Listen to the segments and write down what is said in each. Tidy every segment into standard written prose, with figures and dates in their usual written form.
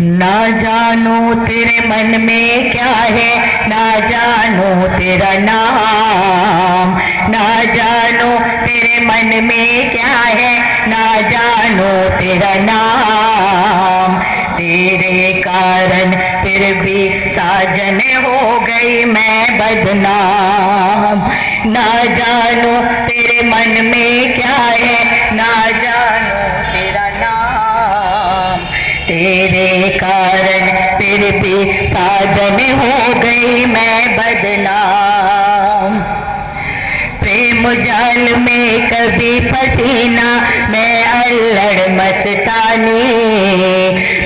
ना जानो तेरे मन में क्या है, ना जानो तेरा नाम, ना जानो तेरे मन में क्या है, ना जानो तेरा नाम। तेरे कारण फिर भी साजन हो गई मैं बदनाम। ना जानो तेरे मन में क्या है, ना जानो तेरा नाम। तेरे कारण फिर भी साजन हो गई मैं बदनाम। प्रेम जाल में कभी फसीना मैं अल्लड़ मस्तानी,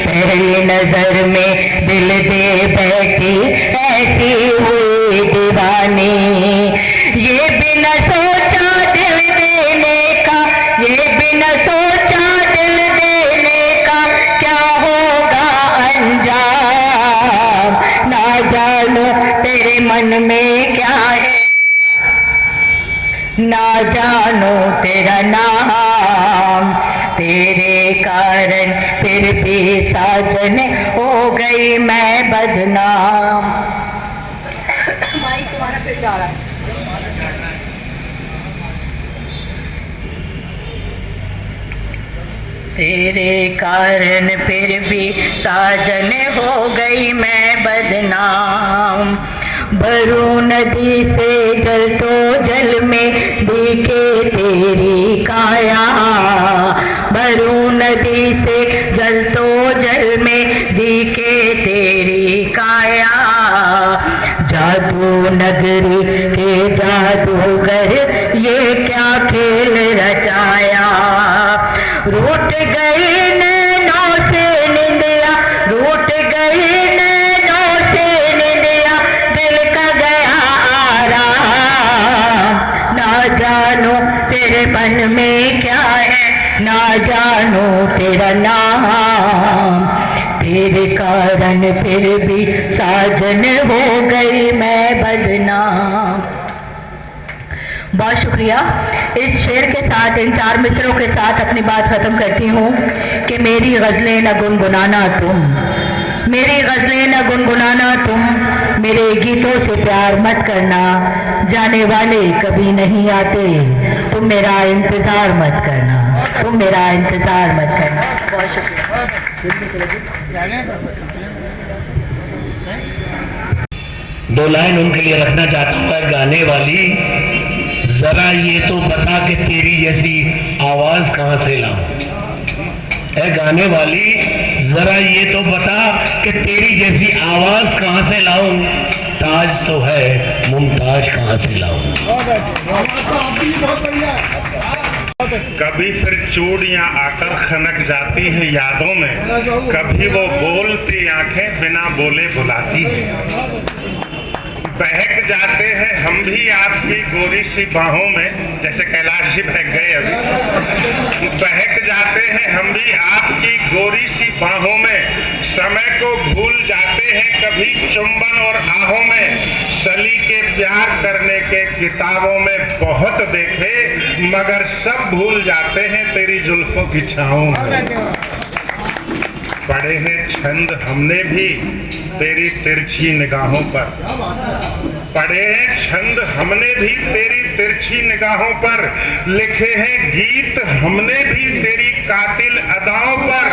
पहली नजर में दिल दे बैठी ऐसी हुई दीवानी। ये बिना सोचा दिल देने का, ये बिना सोचा दिल देने का क्या होगा अंजाम। ना जानो तेरे मन में क्या है, ना जानो तेरा नाम। तेरे कारण फिर भी साजन हो गई मैं बदनाम। माइक तुम्हारा फिर जा रहा है। तेरे कारण फिर भी साजन हो गई मैं बदनाम। भरू नदी से जल तो जल में दिखे तेरी काया, भरू नदी से जल तो जल में दिखे तेरी काया। जादू नगरी के जादूगर ये क्या खेल रचाया। रूठ गई नैनों से निंदिया, रूठ गई नैनों से निंदिया, दिल का गया आराम। ना जानो तेरे मन में क्या है, ना जानो तेरा नाम। तेरे कारण फिर भी साजन हो गई मैं बदनाम। बहुत शुक्रिया। इस शेर के साथ, इन 4 मिसरों के साथ अपनी बात खत्म करती हूँ कि मेरी गज़लें न गुनगुनाना तुम, मेरी गज़लें न गुनगुनाना तुम, मेरे गीतों से प्यार मत करना, जाने वाले कभी नहीं आते, तुम मेरा इंतज़ार मत करना, तुम मेरा इंतज़ार मत करना। बहुत शुक्रिया। दो लाइन उनके लिए रखना चाहता हूँ। गाने वाली जरा ये तो बता कि तेरी जैसी आवाज कहां से लाऊं। ए गाने वाली जरा ये तो बता कि तेरी जैसी आवाज कहां से लाऊं। ताज तो है मुमताज कहां से लाऊं। कभी फिर चूड़ियां आकर खनक जाती है यादों में, कभी वो बोलती आंखें बिना बोले बुलाती है। बहक जाते हैं हम भी आपकी गोरी सी बाहों में, जैसे कैलाश जी बहक गए अभी। बहक जाते हैं हम भी आपकी गोरी सी बाहों में, समय को भूल जाते हैं कभी चुंबन और आहों में। सली के प्यार करने के किताबों में बहुत देखे, मगर सब भूल जाते हैं तेरी जुल्फों की छाओं में। पढ़े हैं छंद हमने भी तेरी तिरछी निगाहों पर, पढ़े हैं छंद हमने भी तेरी तिरछी निगाहों पर, लिखे हैं गीत हमने भी तेरी कातिल अदाओं पर।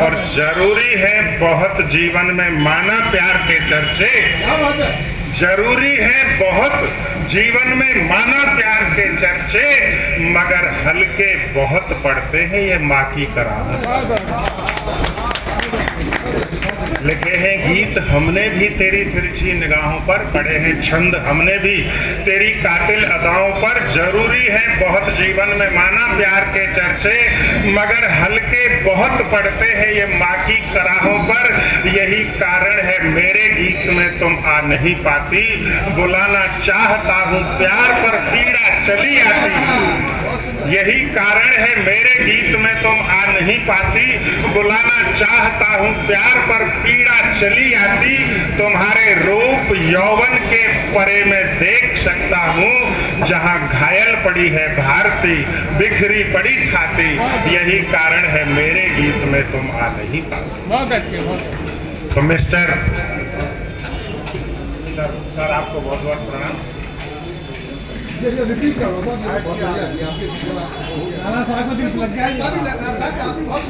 और जरूरी है बहुत जीवन में माना प्यार के चर्चे, जरूरी है बहुत जीवन में माना प्यार के चर्चे, मगर हल्के बहुत पड़ते हैं ये माँ की करामत। लिखे हैं गीत हमने भी तेरी तिरछी निगाहों पर, पढ़े हैं छंद हमने भी तेरी कातिल अदाओं पर। जरूरी है बहुत जीवन में माना प्यार के चर्चे, मगर हल्के बहुत पड़ते हैं ये माँ की कराहों पर। यही कारण है मेरे गीत में तुम आ नहीं पाती, बुलाना चाहता हूँ प्यार पर पीड़ा चली आती। यही कारण है मेरे गीत में तुम आ नहीं पाती, बुलाना चाहता हूँ प्यार पर पीड़ा चली आती, तुम्हारे रूप यौवन के परे में देख सकता हूँ, जहाँ घायल पड़ी है भारती बिखरी पड़ी खाती, यही कारण है मेरे गीत में तुम आ नहीं पाती। बहुत अच्छे, बहुत तो मिस्टर सर आपको बहुत बहुत प्रणाम। रिपीट करो बहुत बढ़िया दिया आपके गाना सारा को दिल लग गया काफी बहुत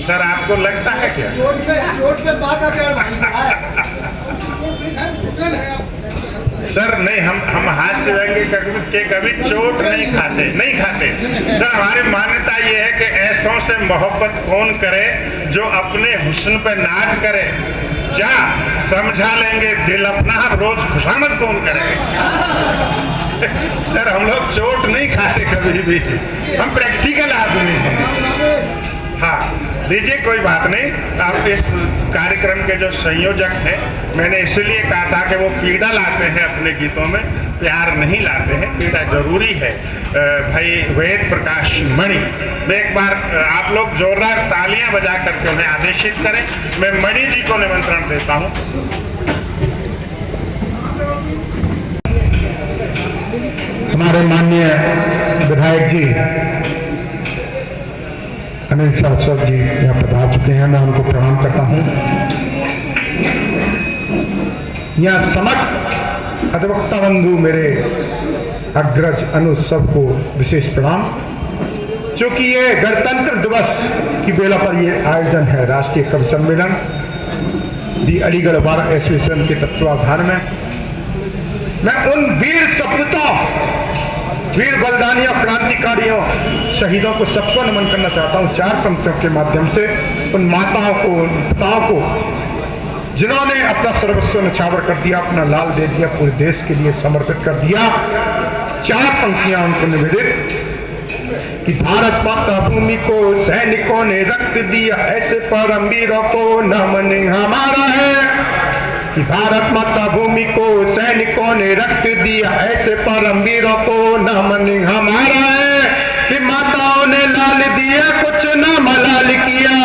सर आपको लगता है क्या चोट पे बात सर? नहीं, हम हास्य व्यंग्य के कभी चोट नहीं खाते सर। हमारी मान्यता ये है कि ऐसों से मोहब्बत कौन करे जो अपने हुस्न पे नाज करे, जा समझा लेंगे दिल अपना, रोज खुशामद कौन करे। सर हम लोग चोट नहीं खाते कभी भी, हम प्रैक्टिकल आदमी हैं। हाँ लीजिए, कोई बात नहीं। आप इस कार्यक्रम के जो संयोजक हैं, मैंने इसलिए कहा था कि वो पीड़ा लाते हैं अपने गीतों में, प्यार नहीं लाते हैं। पीड़ा जरूरी है। भाई वेद प्रकाश मणि, मैं एक बार आप लोग जोरदार तालियां बजा करके उन्हें आदेशित करें। मैं मणि जी को निमंत्रण देता हूं। हमारे माननीय विधायक जी अनिल सरस्वत जी यहाँ पधार चुके हैं, मैं उनको प्रणाम करता हूँ। यहाँ समस्त अधिवक्ता बंधु मेरे अग्रज अनुज सबको विशेष प्रणाम। क्योंकि ये गणतंत्र दिवस की बेला पर ये आयोजन है, राष्ट्रीय कवि सम्मेलन दी अलीगढ़ बार एसोसिएशन के तत्वाधान में। मैं उन वीर सपूतों, वीर बलिदानियों, क्रांतिकारियों, शहीदों को सबको नमन करना चाहता हूँ चार पंक्तियों के माध्यम से। उन माताओं को, उन पिताओं को जिन्होंने अपना सर्वस्व न्यौछावर कर दिया, अपना लाल दे दिया, पूरे देश के लिए समर्पित कर दिया। चार पंक्तियां उनको निवेदित कि भारत माता भूमि को सैनिकों ने रक्त दिया, ऐसे परमवीरों को नमन हमारा है। कि भारत माता भूमि को सैनिकों ने रक्त दिया, ऐसे परमवीरों को नमन हमारा है। कि माताओं ने लाल दिया, कुछ न मलाल किया,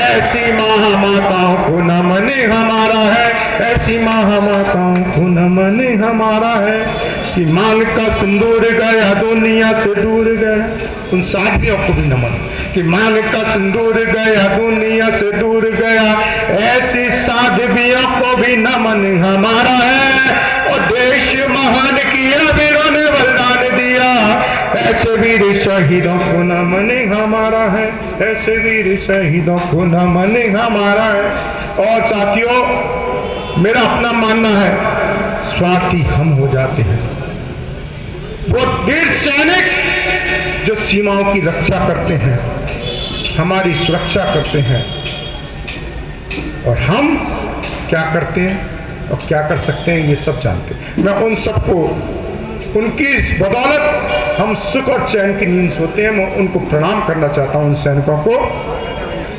ऐसी महामाताओं को नमन हमारा है। ऐसी महामाताओं को नमन हमारा है। कि मांग का सिंदूर गया, दुनिया से दूर गया, उन साथियों को भी नमन। कि मांग का सिंदूर गया, दुनिया से दूर गया, ऐसी साध्वियों को भी नमन हमारा है। और देश महान किया, वीरों ने बलिदान दिया, ऐसे वीर शहीदों को नमन हमारा है। ऐसे वीर शहीदों को नमन हमारा है। और साथियों, मेरा अपना मानना है, स्वार्थी हम हो जाते हैं। वो वीर सैनिक जो सीमाओं की रक्षा करते हैं, हमारी सुरक्षा करते हैं, और हम क्या करते हैं और क्या कर सकते हैं ये सब जानते हैं। मैं उन सबको, उनकी इस बदौलत हम सुख और चैन की नींद सोते हैं। मैं उनको प्रणाम करना चाहता हूं, उन सैनिकों को,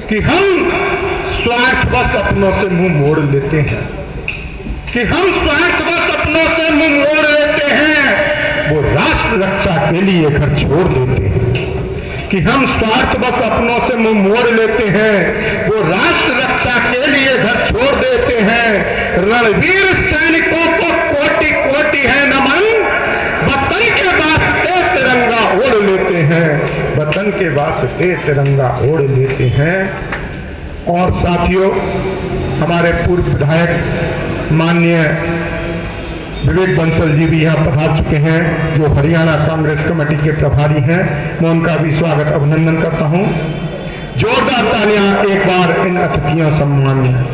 कि हम स्वार्थवश अपनों से मुंह मोड़ लेते हैं। कि हम स्वार्थवश अपनों से मुंह मोड़ लेते हैं, वो राष्ट्र रक्षा के लिए घर छोड़ देते हैं। कि हम स्वार्थवश अपनों से मुंह मोड़ लेते हैं, वो राष्ट्र रक्षा के लिए घर छोड़ देते हैं। रणवीर सैनिकों को कोटि कोटि है नमन, वतन के वास्ते तिरंगा ओढ़ लेते हैं। वतन के वास्ते तिरंगा ओढ़ लेते हैं। और साथियों, हमारे पूर्व विधायक माननीय विवेक बंसल जी भी यहाँ पधार चुके हैं, जो हरियाणा कांग्रेस कमेटी के प्रभारी हैं। मैं उनका भी स्वागत अभिनंदन करता हूँ। जोरदार तालियां एक बार इन अतिथियों सम्मान में।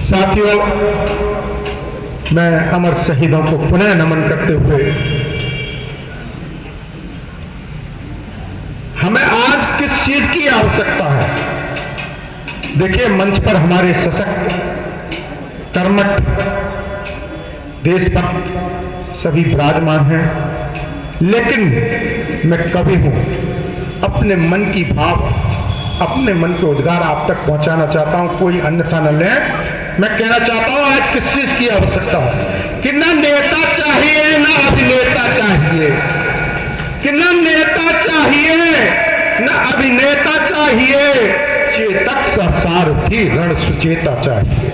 साथियों, मैं अमर शहीदों को पुनः नमन करते हुए, हमें आज किस चीज की आवश्यकता है? देखिए, मंच पर हमारे सशक्त, कर्मठ, देशभक्त सभी विराजमान हैं, लेकिन मैं कवि हूं, अपने मन की भाव, अपने मन के उद्गार आप तक पहुंचाना चाहता हूं, कोई अन्यथा न ले। मैं कहना चाहता हूं आज किस चीज की आवश्यकता है कि न नेता चाहिए न अभिनेता चाहिए, कि न नेता चाहिए न अभिनेता चाहिए, चेतक सा सारथी रण सुचेता चाहिए।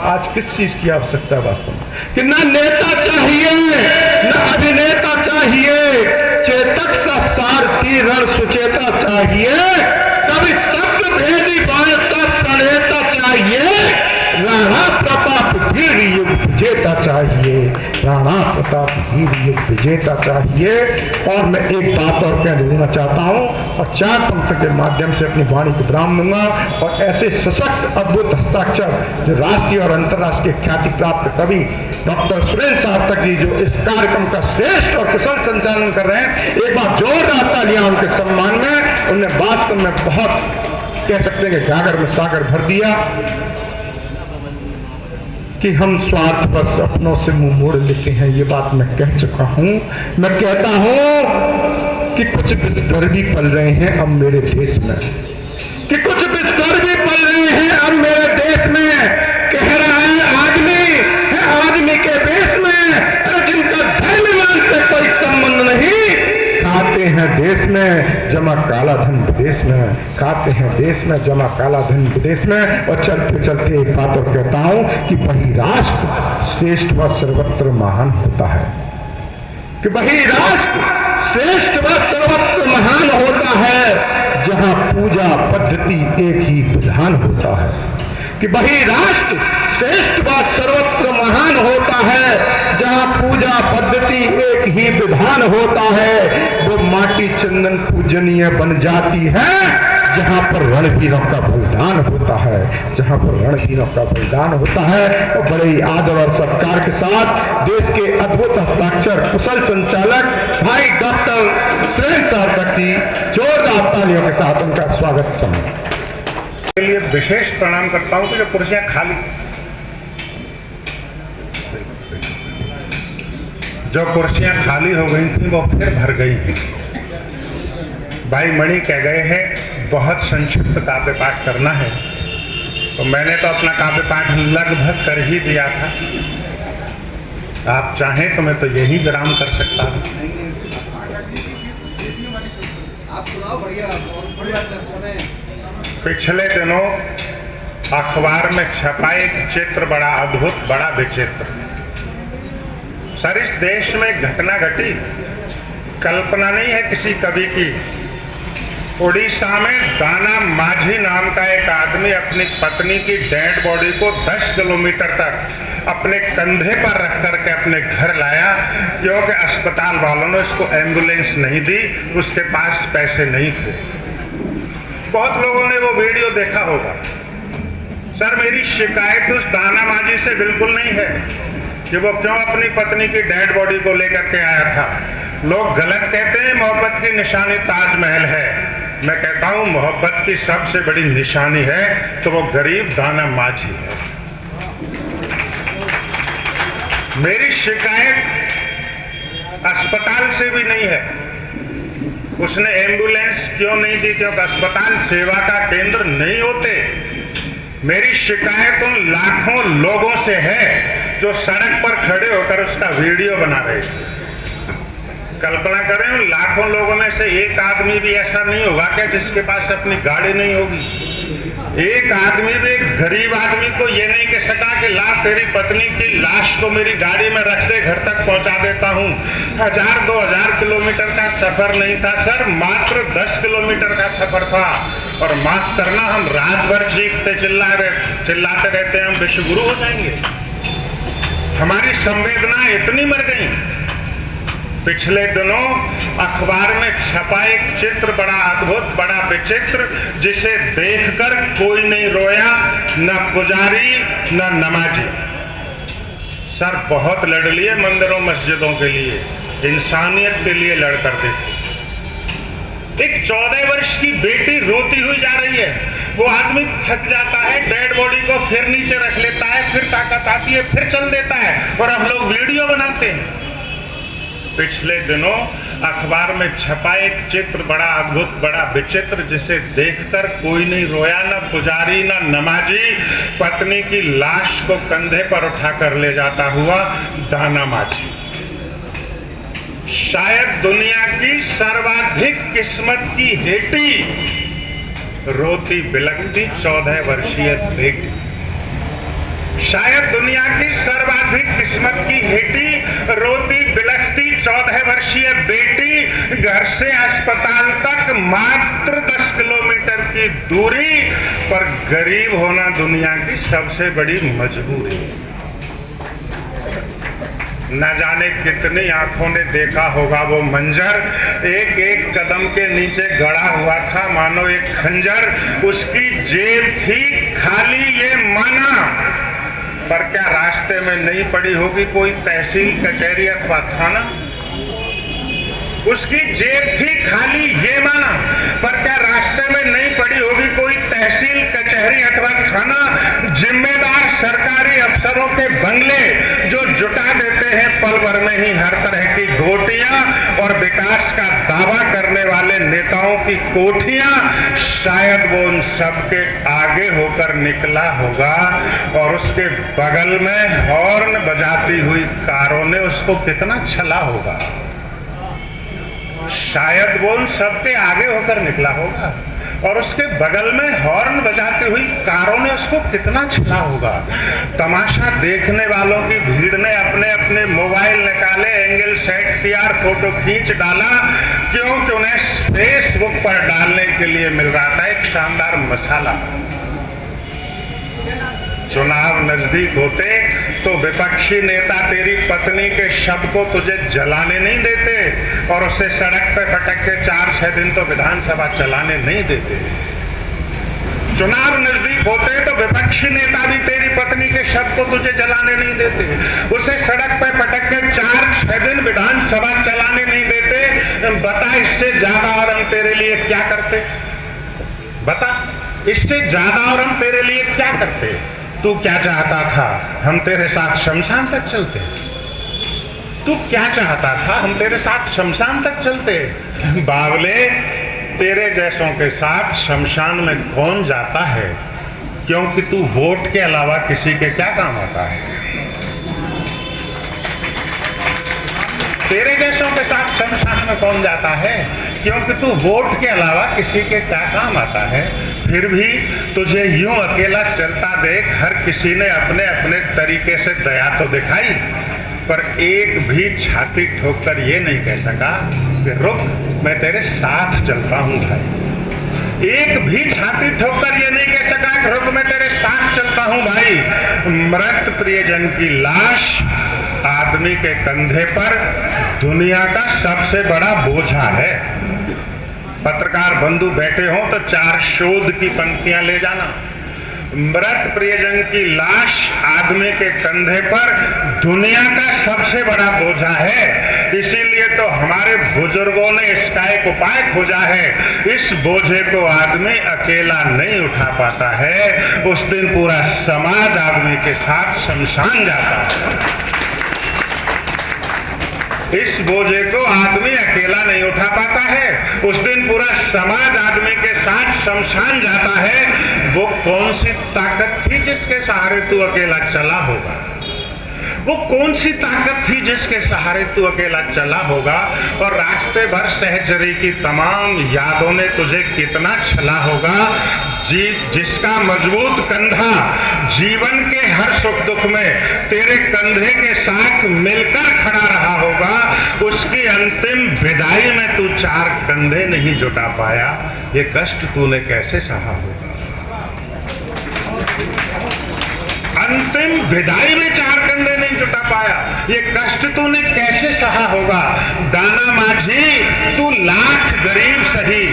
आज किस चीज की आवश्यकता है वास्तव में कि न नेता चाहिए न अभिनेता चाहिए, चेतक सा सारथी रण सुचेता चाहिए, कभी शब्द भेदी बाण सा प्रणेता चाहिए, राणा प्रताप वीर युग विजेता चाहिए, राणा प्रताप वीर युग विजेता चाहिए। और मैं एक बात और कह देना चाहता हूं और 4 पंक्ति के माध्यम से अपनी वाणी को विराम दूंगा। और ऐसे सशक्त अद्भुत हस्ताक्षर जो राष्ट्रीय और अंतर्राष्ट्रीय ख्याति प्राप्त कवि डॉक्टर सुरेंद्र सार्थक जी जो इस कार्यक्रम का श्रेष्ठ और कुशल संचालन कर रहे हैं, एक बार जोरदार तालियां उनके सम्मान में। उन्हें वास्तव में बहुत कह सकते हैं कि गागर में सागर भर दिया कि हम स्वार्थ बस अपनों से मुंह मोड़ लेते हैं। ये बात मैं कह चुका हूं। मैं कहता हूं कि कुछ विस्तर भी पल रहे हैं अब मेरे देश में, कि कुछ विस्तर भी पल रहे हैं अब मेरे देश में। कह रहा है आदमी के देश में, जिनका धर्म से कोई संबंध नहीं, खाते हैं देश में जमा काला धन विदेश में, खाते हैं देश में जमा काला धन विदेश में। और चलते चलते एक बात और कहता हूं कि वही राष्ट्र श्रेष्ठ व सर्वत्र महान होता है, कि वही राष्ट्र श्रेष्ठ व सर्वत्र महान होता है जहां पूजा पद्धति एक ही विधान होता है, कि वही राष्ट्र श्रेष्ठ व सर्वत्र महान होता है जहां पूजा पद्धति एक ही विधान होता है। वो माटी चंदन पूजनीय बन जाती है जहां पर रणवीरों का बलिदान होता है, जहां पर रणवीरों का बलिदान होता है। तो बड़े ही आदर और सत्कार के साथ देश के अद्भुत हस्ताक्षर कुशल संचालक भाई डॉक्टर सुरेंद्र सार्थक जी जोरदार तालियों के साथ उनका स्वागत के लिए विशेष प्रणाम करता हूं कि जो कुर्सियां खाली, जो कुर्सियां खाली हो गई थी वो फिर भर गई हैं। भाई मणि कह गए हैं बहुत संक्षिप्त काव्य पाठ करना है, तो मैंने तो अपना काव्य पाठ लगभग कर ही दिया था। आप चाहें तो मैं तो यही विराम कर सकता हूं। आप सुनाओ बढ़िया और पिछले दिनों अखबार में छपा एक चित्र बड़ा अद्भुत, बड़ा विचित्र। सर इस देश में घटना घटी, कल्पना नहीं है किसी कवि की। उड़ीसा में दाना माझी नाम का एक आदमी अपनी पत्नी की डेड बॉडी को 10 किलोमीटर तक अपने कंधे पर रख करके अपने घर लाया, क्योंकि अस्पताल वालों ने उसको एम्बुलेंस नहीं दी, उसके पास पैसे नहीं थे। बहुत लोगों ने वो वीडियो देखा होगा। सर मेरी शिकायत उस दाना माझी से बिल्कुल नहीं है कि वो क्यों अपनी पत्नी की डेड बॉडी को लेकर के आया था। लोग गलत कहते हैं मोहब्बत की निशानी ताजमहल है। मैं कहता हूं मोहब्बत की सबसे बड़ी निशानी है तो वो गरीब दाना माझी है। मेरी शिकायत अस्पताल से भी नहीं है, उसने एम्बुलेंस क्यों नहीं दी, क्योंकि अस्पताल सेवा का केंद्र नहीं होते। मेरी शिकायत उन लाखों लोगों से है जो सड़क पर खड़े होकर उसका वीडियो बना रहे थे। कल्पना करें उन लाखों लोगों में से एक आदमी भी ऐसा नहीं होगा क्या जिसके पास अपनी गाड़ी नहीं होगी। एक आदमी भी, एक गरीब आदमी को ये नहीं कह सका कि ला तेरी पत्नी की लाश को मेरी गाड़ी में रख दे, घर तक पहुंचा देता हूं। 1000-2000 किलोमीटर का सफर नहीं था सर, मात्र 10 किलोमीटर का सफर था। और माफ करना, हम रात भर चीखते चिल्लाते रहते हैं हम विश्वगुरु हो जाएंगे। हमारी संवेदना इतनी मर गई। पिछले दिनों अखबार में छपा एक चित्र बड़ा अद्भुत, बड़ा विचित्र, जिसे देखकर कोई नहीं रोया, न पुजारी न नमाजी। सर बहुत लड़ लिए मंदिरों मस्जिदों के लिए, इंसानियत के लिए लड़ करते थे। एक 14 वर्ष की बेटी रोती हुई जा रही है, वो आदमी थक जाता है, डेड बॉडी को फिर नीचे रख लेता है, फिर ताकत आती है, फिर चल देता है, और हम लोग वीडियो बनाते हैं। पिछले दिनों अखबार में छपा एक चित्र बड़ा अद्भुत, बड़ा विचित्र, जिसे देखकर कोई नहीं रोया, न पुजारी न नमाजी। पत्नी की लाश को कंधे पर उठाकर ले जाता हुआ दाना माझी। शायद दुनिया की सर्वाधिक किस्मत की हेटी, रोती बिलखती 14 वर्षीय बेटी। शायद दुनिया की सर्वाधिक किस्मत की हेटी, रोती बिलखती 14 वर्षीय बेटी। घर से अस्पताल तक मात्र 10 किलोमीटर की दूरी पर गरीब होना दुनिया की सबसे बड़ी मजबूरी। न जाने कितनी आंखों ने देखा होगा वो मंजर, एक एक कदम के नीचे गड़ा हुआ था मानो एक खंजर। उसकी जेब थी खाली ये माना, पर क्या रास्ते में नहीं पड़ी होगी कोई तहसील कचहरी अथवा थाना? उसकी जेब थी खाली ये माना, पर क्या रास्ते में नहीं पड़ी होगी कोई तहसील कचहरी अथवा थाना? जिम्मेदार सरकारी अफसरों के बंगले जो जुटा देते हैं पल भर में ही हर तरह की घोटियां, और विकास का दावा करने वाले नेताओं की कोठियां, शायद वो उन सबके आगे होकर निकला होगा और उसके बगल में हॉर्न बजाती हुई कारों ने उसको कितना छला होगा। शायद वो उन सबके आगे होकर निकला होगा और उसके बगल में हॉर्न बजाती हुई कारों ने उसको कितना छला होगा। तमाशा देखने वालों की भीड़ ने अपने अपने मोबाइल निकाले, एंगल सेट किया, फोटो खींच डाला, क्योंकि उन्हें फेसबुक पर डालने के लिए मिल रहा था एक शानदार मसाला। चुनाव नजदीक होते तो विपक्षी नेता तेरी पत्नी के शव को तुझे जलाने नहीं देते और उसे सड़क पे पटक के 4-6 दिन तो विधानसभा चलाने नहीं देते। चुनाव नजदीक होते तो विपक्षी नेता भी तेरी पत्नी के शव को तुझे जलाने नहीं देते, उसे सड़क पे पटक के 4-6 दिन विधानसभा चलाने नहीं देते। बता, इससे ज्यादा और हम तेरे लिए क्या करते? बता, इससे ज्यादा और हम तेरे लिए क्या करते? तू क्या चाहता था? हम तेरे साथ शमशान तक चलते। तू क्या चाहता था? हम तेरे साथ शमशान तक चलते। बावले, तेरे जैसों के साथ शमशान में कौन जाता है? क्योंकि तू वोट के अलावा किसी के क्या काम आता है? तेरे जैसों के साथ शमशान में कौन जाता है? क्योंकि तू वोट के अलावा किसी के क्या काम आता है? फिर भी तुझे यूं अकेला चलता देख हर किसी ने अपने अपने तरीके से दया तो दिखाई, पर एक भी छाती ठोककर ये नहीं कह सका कि रुक, मैं तेरे साथ चलता हूं भाई। एक भी छाती ठोककर ये नहीं कह सका कि रुक, मैं तेरे साथ चलता हूं भाई। मृत प्रियजन की लाश आदमी के कंधे पर दुनिया का सबसे बड़ा बोझा है। पत्रकार बंधु बैठे हो तो 4 शोध की पंक्तियां ले जाना। मृत प्रियजन की लाश आदमी के कंधे पर दुनिया का सबसे बड़ा बोझा है। इसीलिए तो हमारे बुजुर्गों ने इसका एक उपाय खोजा है। इस बोझे को आदमी अकेला नहीं उठा पाता है, उस दिन पूरा समाज आदमी के साथ शमशान जाता है। इस बोझे को आदमी अकेला नहीं उठा पाता है, उस दिन पूरा समाज आदमी के साथ शमशान जाता है। वो कौन सी ताकत थी जिसके सहारे तू अकेला चला होगा? वो कौन सी ताकत थी जिसके सहारे तू अकेला चला होगा? और रास्ते भर सहचरी की तमाम यादों ने तुझे कितना छला होगा? जिसका मजबूत कंधा जीवन के हर सुख दुख में तेरे कंधे के साथ मिलकर खड़ा रहा होगा, उसकी अंतिम विदाई में तू 4 कंधे नहीं जुटा पाया। ये कष्ट तूने कैसे सहा होगा? अंतिम विदाई में 4 कंधे नहीं जुटा पाया, ये कष्ट तूने कैसे सहा होगा? दाना माझी, तू लाख गरीब सही,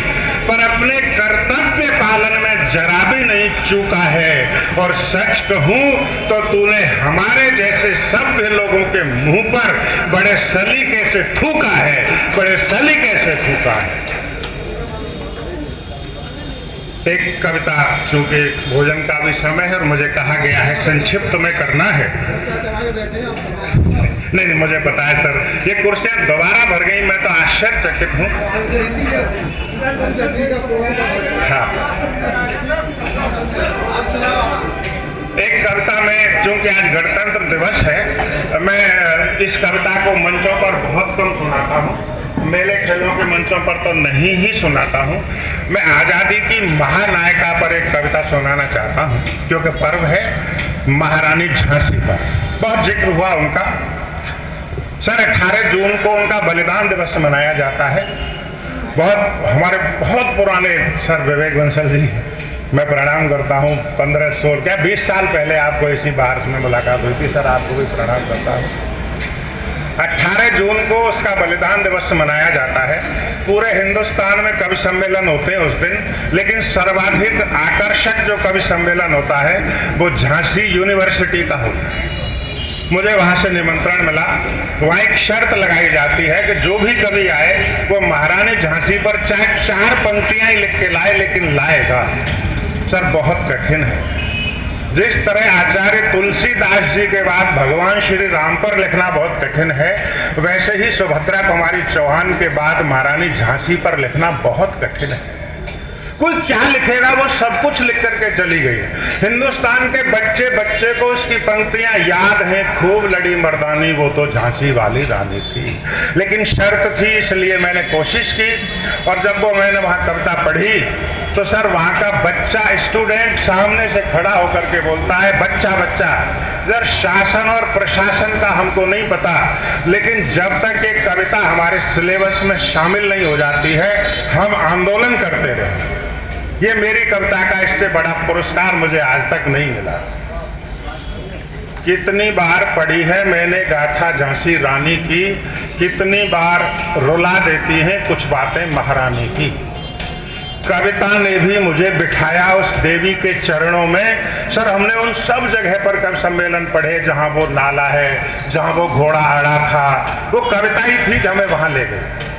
पर अपने कर्तव्य पालन में जरा भी नहीं चूका है। और सच कहूं तो तूने हमारे जैसे सभ्य लोगों के मुंह पर बड़े सलीके से थूका है, बड़े सलीके से थूका है। एक कविता, चूंकि भोजन का भी समय है और मुझे कहा गया है संक्षिप्त में करना है, नहीं नहीं, मुझे पता है सर, ये कुर्सियां दोबारा भर गई, मैं तो आश्चर्यचकित हूँ। हाँ, एक कविता में, चूंकि आज गणतंत्र दिवस है, मैं इस कविता को मंचों पर बहुत कम सुनाता हूँ, मेले खेलों के मंचों पर तो नहीं ही सुनाता हूँ। मैं आज़ादी की महानायिका पर एक कविता सुनाना चाहता हूँ, क्योंकि पर्व है महारानी झांसी पर, बहुत जिक्र हुआ उनका। सर 18 जून को उनका बलिदान दिवस मनाया जाता है। हमारे बहुत पुराने सर विवेक बंसल जी, मैं प्रणाम करता हूँ। 15-16 क्या 20 साल पहले आपको इसी बार में मुलाकात हुई थी सर, आपको भी प्रणाम करता हूँ। 18 जून को उसका बलिदान दिवस मनाया जाता है। पूरे हिंदुस्तान में कवि सम्मेलन होते हैं उस दिन, लेकिन सर्वाधिक आकर्षक जो कवि सम्मेलन होता है वो झांसी यूनिवर्सिटी का होता है। मुझे वहाँ से निमंत्रण मिला। वहाँ एक शर्त लगाई जाती है कि जो भी कवि आए वो महारानी झांसी पर चाहे 4 पंक्तियां ही लिख के लाए, लेकिन लाएगा। सर बहुत कठिन है। जिस तरह आचार्य तुलसीदास जी के बाद भगवान श्री राम पर लिखना बहुत कठिन है, वैसे ही सुभद्रा कुमारी चौहान के बाद महारानी झांसी पर लिखना बहुत कठिन है। कोई क्या लिखेगा, वो सब कुछ लिख करके चली गई। हिंदुस्तान के बच्चे बच्चे को उसकी पंक्तियां याद हैं, खूब लड़ी मर्दानी वो तो झांसी वाली रानी थी। लेकिन शर्त थी, इसलिए मैंने कोशिश की। और जब वो मैंने वहाँ कविता पढ़ी तो सर वहाँ का बच्चा स्टूडेंट सामने से खड़ा होकर के बोलता है, बच्चा बच्चा जर शासन और प्रशासन का हमको नहीं पता, लेकिन जब तक एक कविता हमारे सिलेबस में शामिल नहीं हो जाती है हम आंदोलन करते रहे। ये मेरी कविता का इससे बड़ा पुरस्कार मुझे आज तक नहीं मिला। कितनी बार पढ़ी है मैंने गाथा झांसी रानी की, कितनी बार रुला देती हैं कुछ बातें महारानी की। कविता ने भी मुझे बिठाया उस देवी के चरणों में। सर हमने उन सब जगह पर कवि सम्मेलन पढ़े जहां वो नाला है, जहां वो घोड़ा अड़ा था, वो कविता ही थी जो हमें वहां ले गई।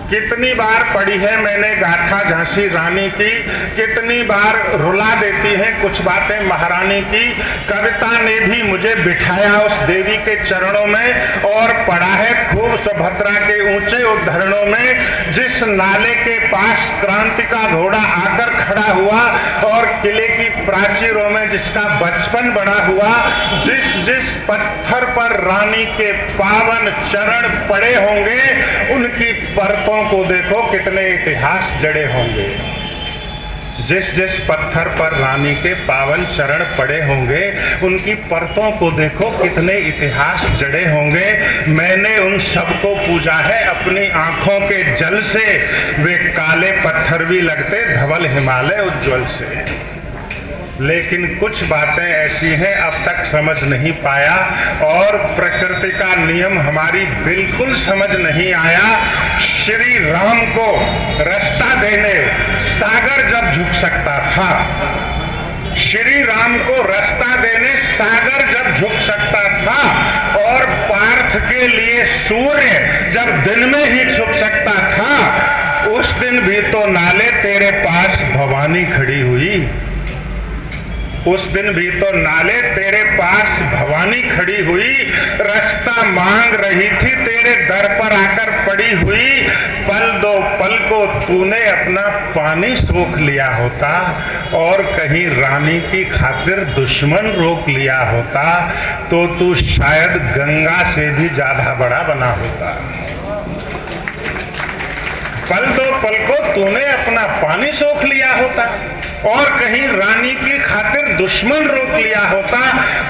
कितनी बार पढ़ी है मैंने गाथा झांसी रानी की, कितनी बार रुला देती हैं कुछ बातें महारानी की। कविता ने भी मुझे बिठाया उस देवी के चरणों में और पढ़ा है खूब सुभद्रा के ऊंचे उद्धरणों में। जिस नाले के पास क्रांति का घोड़ा आकर खड़ा हुआ और किले की प्राचीरों में जिसका बचपन बड़ा हुआ, जिस जिस पत्थर पर रानी के पावन चरण पड़े होंगे उनकी परतों को देखो कितने इतिहास जड़े होंगे। जिस जिस पत्थर पर रानी के पावन चरण पड़े होंगे उनकी परतों को देखो कितने इतिहास जड़े होंगे। मैंने उन सबको पूजा है अपनी आंखों के जल से, वे काले पत्थर भी लगते धवल हिमालय उज्जवल से। लेकिन कुछ बातें ऐसी हैं अब तक समझ नहीं पाया और प्रकृति का नियम हमारी बिल्कुल समझ नहीं आया। श्री राम को रास्ता देने सागर जब झुक सकता था, श्री राम को रास्ता देने सागर जब झुक सकता था और पार्थ के लिए सूर्य जब दिन में ही छुप सकता था, उस दिन भी तो नाले तेरे पास भवानी खड़ी हुई। उस दिन भी तो नाले तेरे पास भवानी खड़ी हुई, रास्ता मांग रही थी तेरे दर पर आकर पड़ी हुई। पल दो पल को तूने अपना पानी सोख लिया होता और कहीं रानी की खातिर दुश्मन रोक लिया होता तो तू शायद गंगा से भी ज्यादा बड़ा बना होता। पल दो पल को तूने अपना पानी सोख लिया होता और कहीं रानी की खातिर दुश्मन रोक लिया होता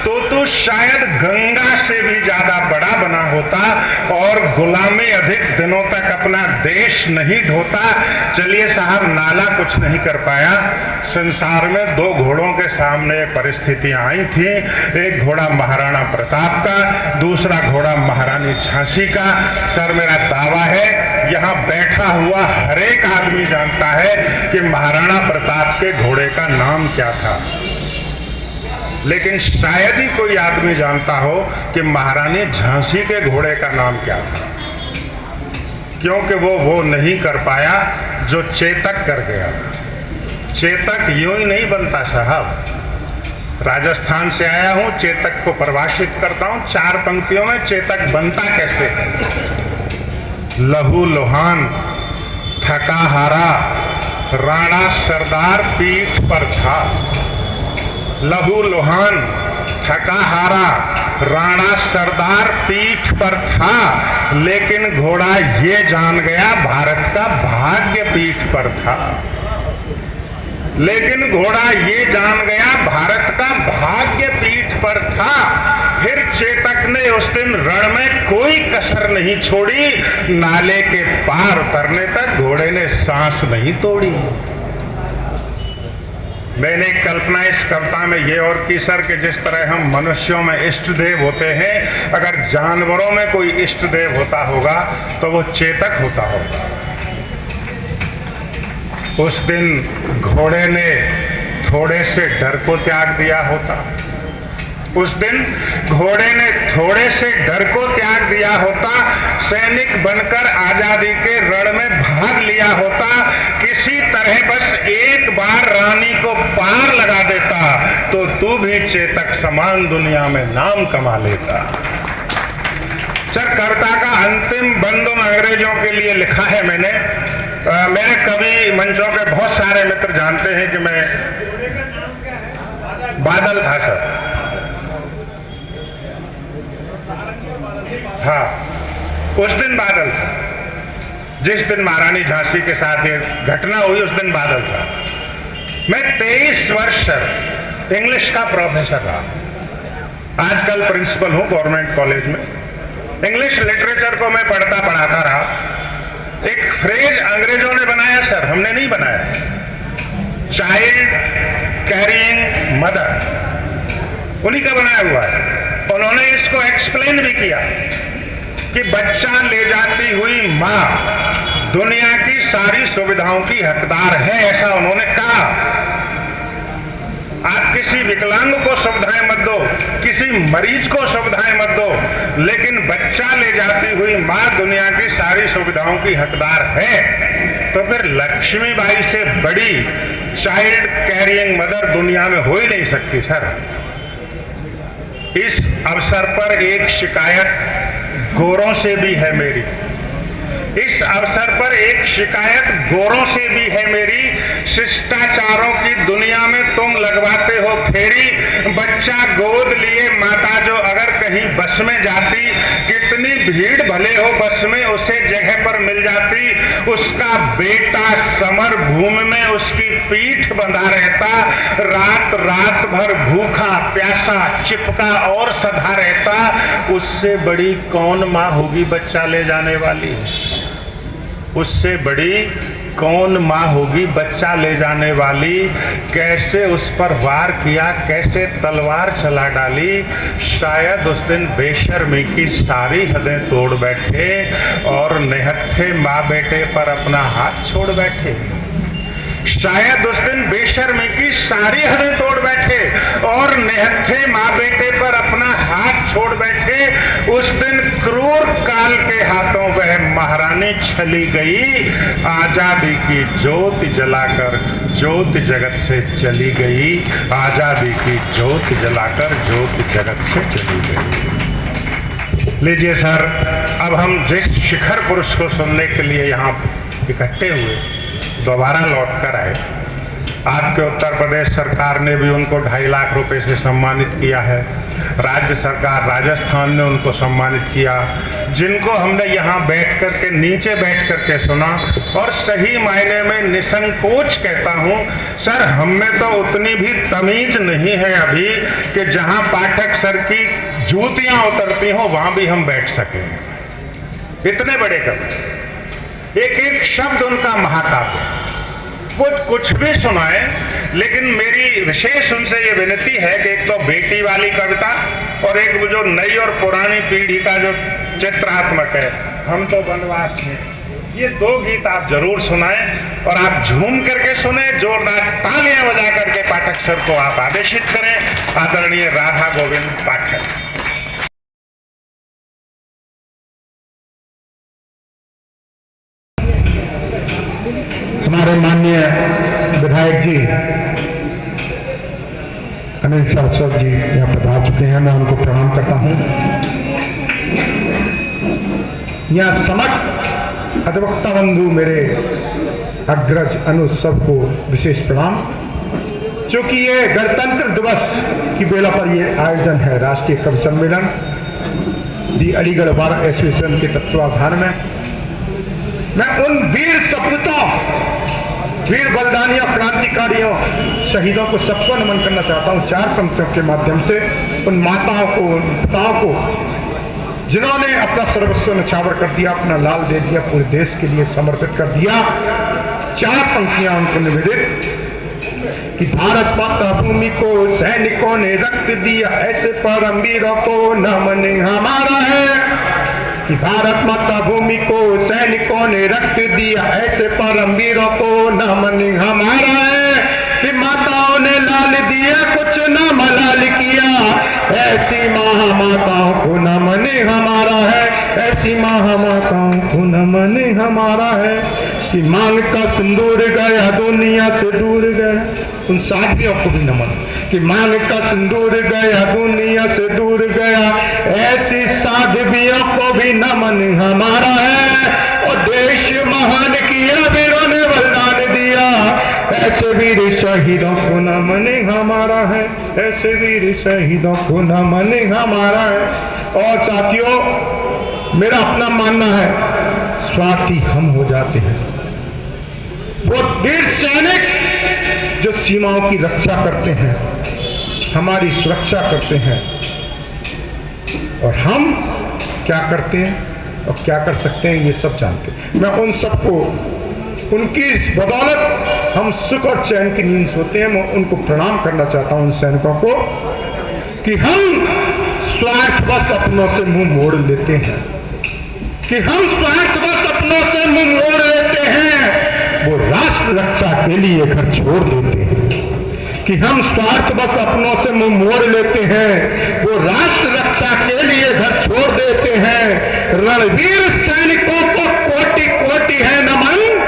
तो तू शायद गंगा से भी ज्यादा बड़ा बना होता और गुलामी अधिक दिनों तक अपना देश नहीं ढोता। चलिए साहब, नाला कुछ नहीं कर पाया। संसार में 2 घोड़ों के सामने परिस्थितियां आई थी, एक घोड़ा महाराणा प्रताप का, दूसरा घोड़ा महारानी झांसी का। सर मेरा दावा है यहाँ बैठा हुआ हर एक आदमी जानता है कि महाराणा प्रताप के घोड़े का नाम क्या था, लेकिन शायद ही कोई आदमी जानता हो कि महारानी झांसी के घोड़े का नाम क्या था, क्योंकि वो नहीं कर पाया जो चेतक कर गया। चेतक यूं ही नहीं बनता साहब, राजस्थान से आया हूं, चेतक को परिभाषित करता हूं 4 पंक्तियों में। चेतक बनता कैसे है? लहू लुहान, थका हारा, राणा सरदार पीठ पर था। लहू लुहान, थका हारा, राणा सरदार पीठ पर था, लेकिन घोड़ा ये जान गया भारत का भाग्य पीठ पर था। लेकिन घोड़ा ये जान गया भारत का भाग्य पीठ पर था। फिर चेतक ने उस दिन रण में कोई कसर नहीं छोड़ी, नाले के पार उतरने तक घोड़े ने सांस नहीं तोड़ी। मैंने कल्पना इस कविता में ये और की सर कि जिस तरह हम मनुष्यों में इष्ट देव होते हैं, अगर जानवरों में कोई इष्ट देव होता होगा तो वो चेतक होता होगा। उस दिन घोड़े ने थोड़े से डर को त्याग दिया होता। उस दिन घोड़े ने थोड़े से डर को त्याग दिया होता, सैनिक बनकर आजादी के रण में भाग लिया होता, किसी तरह बस एक बार रानी को पार लगा देता तो तू भी चेतक समान दुनिया में नाम कमा लेता। सर, कविता का अंतिम बंद अंग्रेजों के लिए लिखा है मैंने। मेरे कवि मंचों के बहुत सारे मित्र जानते हैं कि मैं बादल था सर। हाँ, उस दिन बादल था। जिस दिन महारानी झांसी के साथ ये घटना हुई उस दिन बादल था। मैं 23 वर्ष सर इंग्लिश का प्रोफेसर रहा। आजकल प्रिंसिपल हूँ गवर्नमेंट कॉलेज में। इंग्लिश लिटरेचर को मैं पढ़ाता रहा। एक फ्रेज अंग्रेजों ने बनाया सर, हमने नहीं बनाया। चाइल्ड कैरिंग मदर, उन्हीं का बनाया हुआ है। उन्होंने इसको एक्सप्लेन भी किया कि बच्चा ले जाती हुई माँ दुनिया की सारी सुविधाओं की हकदार है, ऐसा उन्होंने कहा। आप किसी विकलांग को सुविधाएं मत दो, किसी मरीज को सुविधाएं मत दो, लेकिन बच्चा ले जाती हुई माँ दुनिया की सारी सुविधाओं की हकदार है। तो फिर लक्ष्मीबाई से बड़ी चाइल्ड कैरिंग मदर दुनिया में हो ही नहीं सकती सर। इस अवसर पर एक शिकायत गोरों से भी है मेरी। इस अवसर पर एक शिकायत गोरों से भी है मेरी। शिष्टाचारों की दुनिया में तुम लगवाते हो फेरी। बच्चा गोद लिए माता जो अगर कहीं बस में जाती, कितनी भीड़ भले हो बस में उसे जगह पर मिल जाती। उसका बेटा समर भूमि में उसकी पीठ बंधा रहता, रात रात भर भूखा प्यासा चिपका और सधा रहता। उससे बड़ी कौन माँ होगी बच्चा ले जाने वाली? उससे बड़ी कौन माँ होगी बच्चा ले जाने वाली? कैसे उस पर वार किया, कैसे तलवार चला डाली। शायद उस दिन बेशर्मी की सारी हदें तोड़ बैठे और निहत्थे माँ बेटे पर अपना हाथ छोड़ बैठे। शायद उस दिन बेशर्मी की सारी हदें तोड़ बैठे और निहत्थे माँ बेटे पर अपना हाथ छोड़ बैठे। उस दिन क्रूर काल के हाथों वह महारानी छली गई। आजादी की ज्योति जलाकर ज्योति जगत से चली गई। आजादी की ज्योति जलाकर ज्योति जगत से चली गई। लीजिए सर, अब हम जिस शिखर पुरुष को सुनने के लिए यहाँ इकट्ठे हुए दोबारा लौट कर आए। आपके उत्तर प्रदेश सरकार ने भी उनको 2.5 लाख रुपए से सम्मानित किया है। राज्य सरकार राजस्थान ने उनको सम्मानित किया, जिनको हमने यहाँ बैठ कर के नीचे बैठ कर के सुना। और सही मायने में निसंकोच कहता हूँ सर, हम में तो उतनी भी तमीज नहीं है अभी कि जहाँ पाठक सर की जूतियाँ उतरती हों वहाँ भी हम बैठ सकें। इतने बड़े कवि, एक एक शब्द उनका महाकाव्य। वो कुछ भी सुनाए, लेकिन मेरी विशेष उनसे ये विनती है कि एक तो बेटी वाली कविता और एक वो जो नई और पुरानी पीढ़ी का जो चित्रात्मक है, हम तो वनवास में, ये 2 गीत आप जरूर सुनाएं और आप झूम करके सुने, जोरदार तालियां बजा करके पाठक सर को आप आदेशित करें। आदरणीय राधा गोविंद पाठक। हमारे माननीय विधायक जी अनिल सरस्वत जी यहाँ पधार चुके हैं, मैं उनको प्रणाम करता हूँ। यहाँ समस्त अधिवक्ता बंधु मेरे अग्रज अनुज सबको विशेष प्रणाम। क्योंकि ये गणतंत्र दिवस की बेला पर ये आयोजन है राष्ट्रीय कवि सम्मेलन दी अलीगढ़ बार एसोसिएशन के तत्वाधान में। मैं उन वीर सपूतों, वीर बलिदानियों, क्रांतिकारियों, शहीदों को सबको नमन करना चाहता हूँ चार पंक्तियों के माध्यम से। उन माताओं को, उन पिताओं को जिन्होंने अपना सर्वस्व न्यौछावर कर दिया, अपना लाल दे दिया, पूरे देश के लिए समर्पित कर दिया। चार पंक्तियां उनको निवेदित कि भारत माता भूमि को सैनिकों ने रक्त दिया, ऐसे परमवीरों को नमन हमारा है। कि भारत माता भूमि को सैनिकों ने रक्त दिया, ऐसे परमवीरों को नमन हमारा है। कि माताओं ने लाल दिया, कुछ न मलाल किया, ऐसी महामाताओं को नमन हमारा है। ऐसी महामाताओं को नमन हमारा है। कि मांग का सिंदूर गया, दुनिया से दूर गया, उन साध्वियों को भी नमन। कि मांग का सिंदूर गया, दुनिया से दूर गया, ऐसी साध्वियों को भी नमन हमारा है। और देश महान किया, वीरों ने बलिदान दिया, ऐसे वीर शहीदों को नमन हमारा है। ऐसे वीर शहीदों को नमन हमारा है। और साथियों, मेरा अपना मानना है, स्वार्थी हम हो जाते हैं। वो वीर सैनिक जो सीमाओं की रक्षा करते हैं, हमारी सुरक्षा करते हैं, और हम क्या करते हैं और क्या कर सकते हैं ये सब जानते हैं। मैं उन सबको, उनकी इस बदौलत हम सुख और चैन की नींद सोते हैं। मैं उनको प्रणाम करना चाहता हूं, उन सैनिकों को, कि हम स्वार्थवश अपनों से मुंह मोड़ लेते हैं। कि हम स्वार्थवश अपनों से मुंह मोड़ लेते हैं, वो राष्ट्र रक्षा के लिए घर छोड़ देते हैं। कि हम स्वार्थवश अपनों से मुंह मोड़ लेते हैं, वो राष्ट्र रक्षा के लिए घर छोड़ देते हैं। रणवीर सैनिकों को कोटि कोटि है नमन,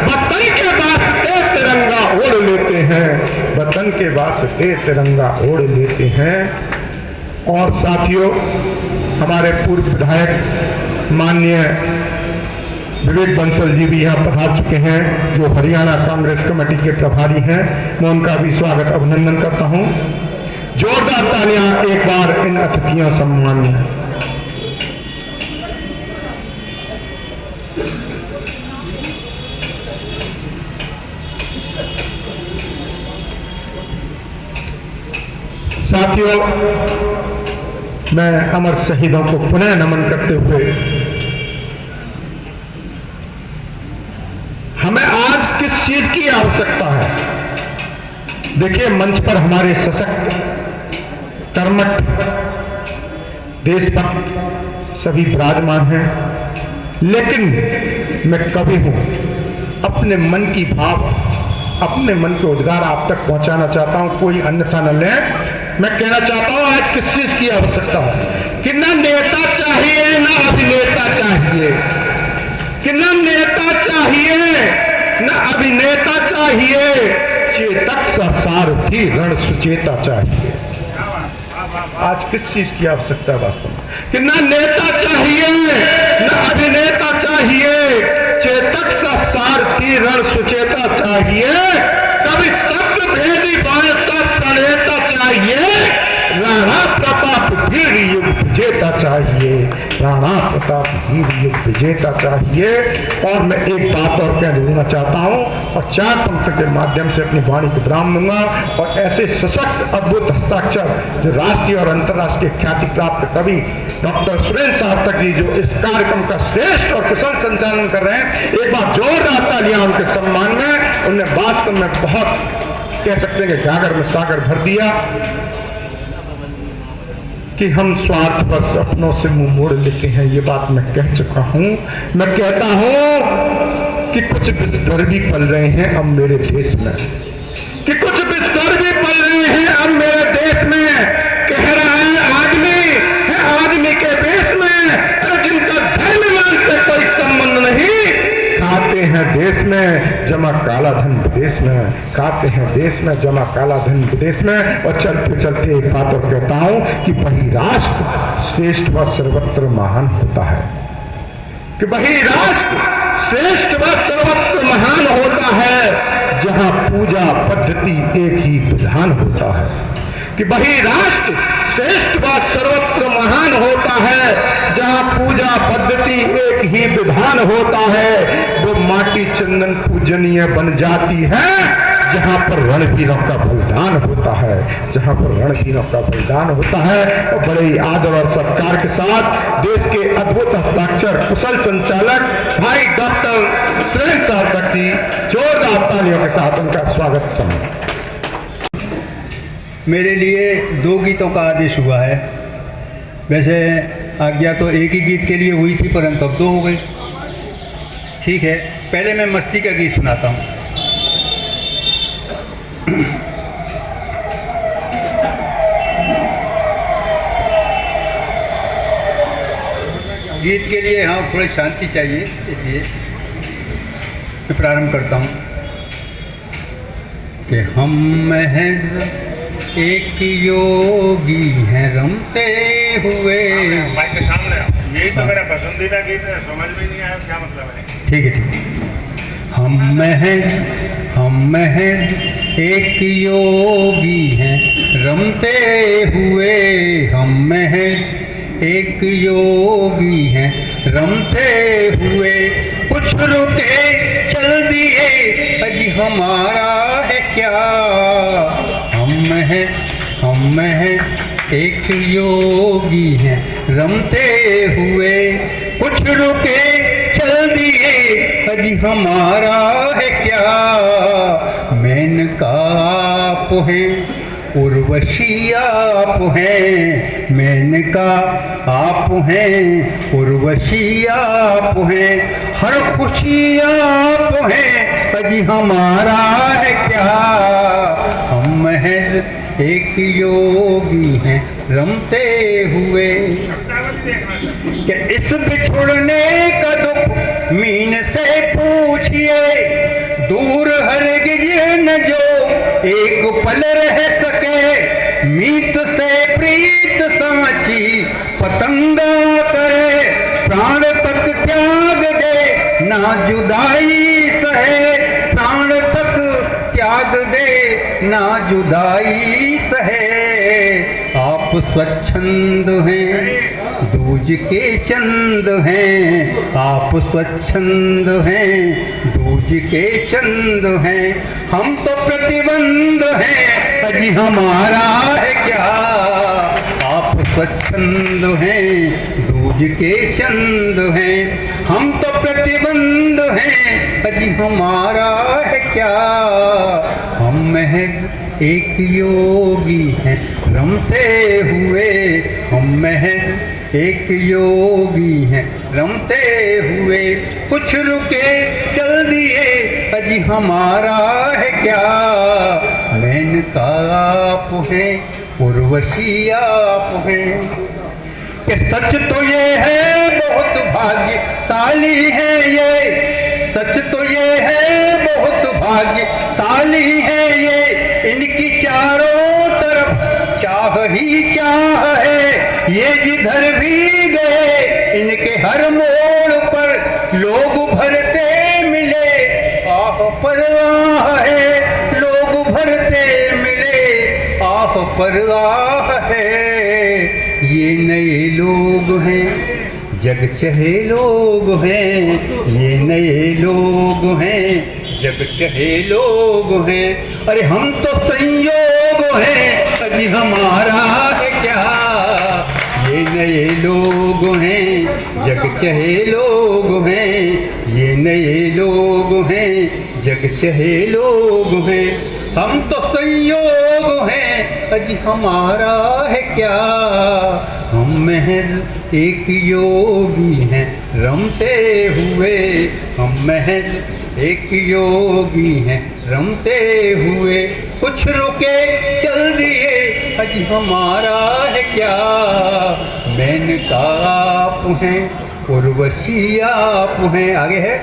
वतन के वास्ते तिरंगा ओढ़ लेते हैं। वतन के वास्ते तिरंगा ओढ़ लेते हैं। और साथियों, हमारे पूर्व विधायक माननीय विवेक बंसल जी भी यहाँ पधार चुके हैं, जो हरियाणा कांग्रेस कमेटी के प्रभारी हैं। मैं उनका भी स्वागत अभिनंदन करता हूँ। जोरदार तालियां एक बार इन अतिथियों सम्मान में। साथियों, मैं अमर शहीदों को पुनः नमन करते हुए, हमें आज किस चीज की आवश्यकता है? देखिए, मंच पर हमारे सशक्त, कर्मठ, देशभक्त सभी विराजमान हैं, लेकिन मैं कवि हूं, अपने मन की भाव, अपने मन के उद्गार आप तक पहुंचाना चाहता हूं, कोई अन्यथा न लें। मैं कहना चाहता हूं, आज किस चीज की आवश्यकता है? कि न नेता चाहिए, न अभिनेता चाहिए। कि न नेता चाहिए, न अभिनेता चाहिए, चेतक सा सारथी रण सुचेता चाहिए। आज किस चीज की आवश्यकता है वास्तव में? कि न नेता चाहिए, न अभिनेता चाहिए, चेतक सा सारथी रण सुचेता चाहिए। कभी शब्द भेदी बाण सा प्रणेता चाहिए, राणा प्रताप वीर युग विजेता चाहिए। राणा प्रताप वीर युग विजेता चाहिए। और मैं एक बात और कह देना चाहता हूं, और चार पंक्ति के माध्यम से अपनी वाणी को विराम दूंगा। और ऐसे सशक्त, अद्भुत हस्ताक्षर जो राष्ट्रीय और अंतर्राष्ट्रीय ख्याति प्राप्त कवि डॉक्टर सुरेंद्र सार्थक जी, जो इस कार्यक्रम का श्रेष्ठ और कुशल संचालन कर रहे हैं, एक बार जोरदार तालियां उनके सम्मान में। उन्हें वास्तव में बहुत, कह सकते हैं कि गागर में सागर भर दिया। कि हम स्वार्थवश अपनों से मुंह मोड़ लेते हैं, ये बात मैं कह चुका हूं। मैं कहता हूं कि कुछ विस्तर भी पल रहे हैं अब मेरे देश में। कि कुछ विस्तर भी पल रहे हैं अब मेरे देश में। कह रहा है आदमी के देश में, जिनका धर्म से कोई संबंध नहीं, खाते हैं देश में जमा काला धन विदेश में, खाते हैं देश में जमा काला धन विदेश में। और चलते चलते एक बात और कहता हूं कि वही राष्ट्र श्रेष्ठ व सर्वत्र महान होता है, कि वही राष्ट्र श्रेष्ठ व सर्वत्र महान होता है जहां पूजा पद्धति एक ही विधान होता है, कि वही राष्ट्र श्रेष्ठ व सर्वत्र महान होता है जहां पूजा पद्धति एक ही विधान होता है। वो माटी चंदन पूजनीय बन जाती है जहां पर रणवीरों का बलिदान होता है, जहां पर रणवीरों का बलिदान होता है। और बड़े ही आदर और सत्कार के साथ देश के अद्भुत हस्ताक्षर कुशल संचालक भाई डॉक्टर सुरेंद्र साहब जी, जोरदार तालियों के साथ उनका स्वागत समझ। मेरे लिए 2 गीतों का आदेश हुआ है। वैसे आज्ञा तो एक ही गीत के लिए हुई थी, परंतु अब 2 हो गई। ठीक है, पहले मैं मस्ती का गीत सुनाता हूँ। गीत के लिए हाँ थोड़ी शांति चाहिए, इसलिए मैं प्रारंभ करता हूँ कि हम महज एक योगी हैं रमते हुए। माइक के सामने आओ। यही तो मेरा पसंदीदा गीत है, समझ में नहीं आया क्या मतलब है। ठीक है, ठीक है। हम महज एक योगी हैं रमते हुए, हम महज एक योगी हैं रमते हुए, कुछ रुके चल दिए अजी हमारा है क्या। हम महज एक योगी हैं रमते हुए, कुछ रुके चल दिए अजी हमारा है क्या। मेनका आप हैं उर्वशी आप हैं, मेनका आप हैं उर्वशी आप हैं, हर खुशी आप हैं अजी हमारा है क्या। हम महज एक योगी हैं रमते हुए। कि इस बिछुड़ने का दुख मीन से पूछिए, दूर हरगिज न जो एक पल रह सके, मीत से प्रीत साची पतंगा करे, प्राण तक त्याग दे ना जुदाई सहे, प्राण तक त्याग दे ना जुदाई सहे। आप स्वच्छंद हैं दूज के चंद हैं, आप स्वच्छंद हैं दूज के चंद हैं, हम तो प्रतिबंध हैं अजी हमारा है क्या। आप स्वच्छंद हैं दूज के चंद हैं, हम तो प्रतिबंध हैं अजी हमारा है क्या। हम महज एक योगी हैं रमते हुए, हम महज एक योगी हैं रमते हुए, कुछ रुके चल दिए अजी हमारा है क्या। मेनका आप हैं उर्वशी आप हैं। कि सच तो ये है बहुत भाग्यशाली है ये, सच तो ये है बहुत भाग्यशाली है ये, इनकी चारों तरफ चाह ही चाह है, ये जिधर भी गए इनके हर मोड़ पर लोग भरते मिले, आह पर आह है लोग भरते मिले, आह पर आह है। ये नए लोग हैं जग चहे लोग हैं, ये नए लोग हैं जग चहे लोग हैं। अरे हम तो संयोग हैं अजी हमारा है क्या। ये नए लोग हैं जग चहे लोग हैं, ये नए लोग हैं जग चहे लोग हैं, हम तो संयोग हैं अजी हमारा है क्या। हम महज एक योगी हैं रमते हुए, हम महज एक योगी हैं रमते हुए, कुछ रुके चल दिए अजी हमारा है क्या। मेनका आप हैं उर्वशी आप हैं। आगे है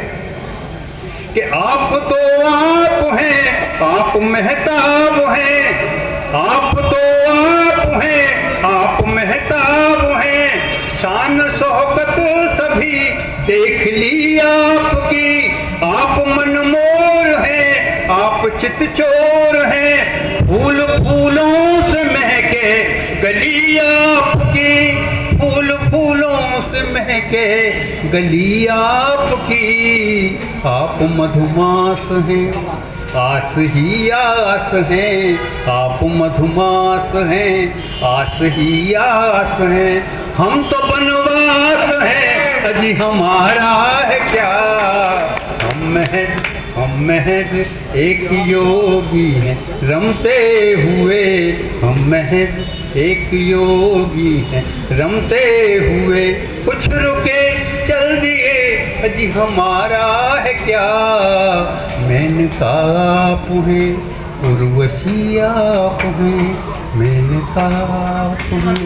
कि आप तो आप हैं, आप महताब हैं, आप तो आप हैं, आप महताब हैं, शान शौकत सभी देख ली आपकी, आप मनमोर हैं, आप चितचोर हैं, फूल फूलों से महके गली आपकी, फूल फूलों से महके गली आपकी, आप मधुमास हैं, आस ही आस हैं, आप मधुमास हैं, आस ही आस हैं, हम तो बनवास हैं, अजी हमारा है क्या, हम महज एक योगी हैं रमते हुए, हम महज एक योगी हैं रमते हुए, कुछ रुके चल दिए अजी हमारा है क्या, मेनका आप हैं उर्वशी आप हैं, मेनका आप हैं।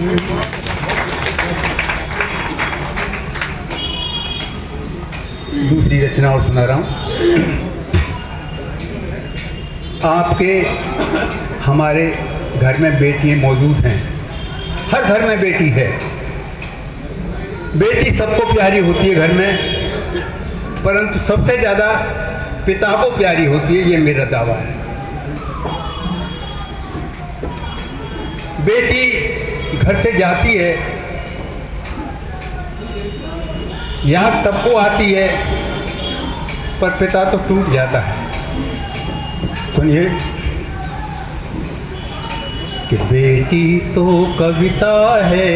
दूसरी रचना और सुना रहा हूँ। आपके हमारे घर में बेटियाँ मौजूद हैं, हर घर में बेटी है, बेटी सबको प्यारी होती है घर में, परंतु सबसे ज़्यादा पिता को प्यारी होती है, ये मेरा दावा है। बेटी घर से जाती है, याद सबको आती है, पर पिता तो टूट जाता है। सुनिए कि बेटी तो कविता है,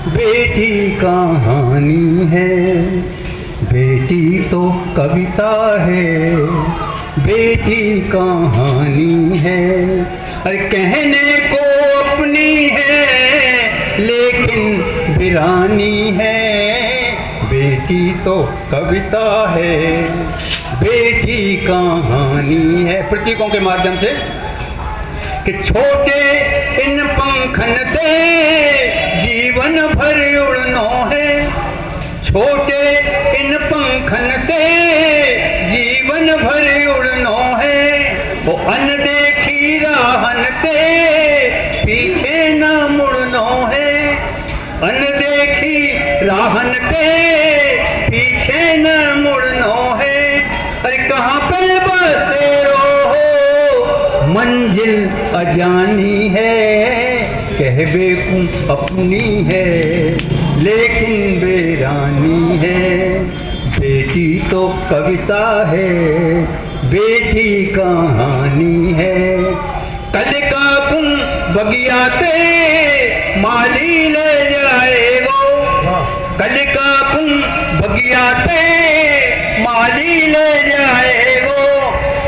बेटी कहानी है, बेटी तो कविता है, बेटी कहानी है, अरे कहने को अपनी है लेकिन वीरानी है, बेटी तो कविता है, बेटी कहानी है। प्रतीकों के माध्यम से कि छोटे इन पंखन ते जीवन भर उड़नो है, छोटे इन पंखन ते जीवन भर उड़नो है, वो अनदेखी राहन ते पीछे न मुड़नो है, अनदेखी राहन ते पीछे न मुड़नो है, अरे कहाँ पे बसेरो हो मंजिल अजानी है, कह बेकूं अपनी है लेकिन बेरानी है, बेटी तो कविता है, बेटी कहानी है, कल का कुं बगियाते माली ले जाएगो, कल का कुं बगियाते माली ले जाएगो,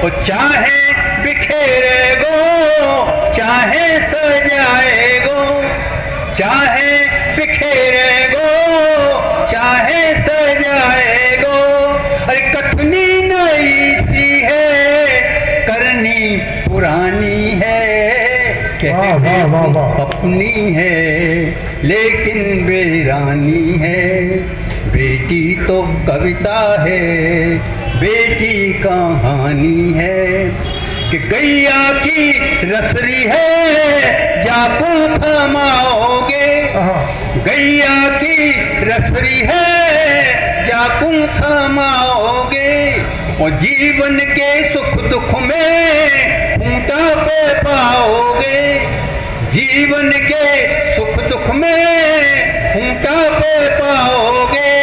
वो चाहे बिखेरेगो चाहे सजाएगो, चाहे बिखेरेगो चाहे सजाएगो, अरे कथनी नई सी है करनी पुरानी है, अपनी है लेकिन बेरानी है, बेटी तो कविता है, बेटी कहानी है, कि गैया की रसरी है जाको थमाओगे, गैया की रसरी है जाको थमाओगे, और जीवन के सुख दुख में खूंटा पे पाओगे, जीवन के सुख दुख में खूंटा पे पाओगे,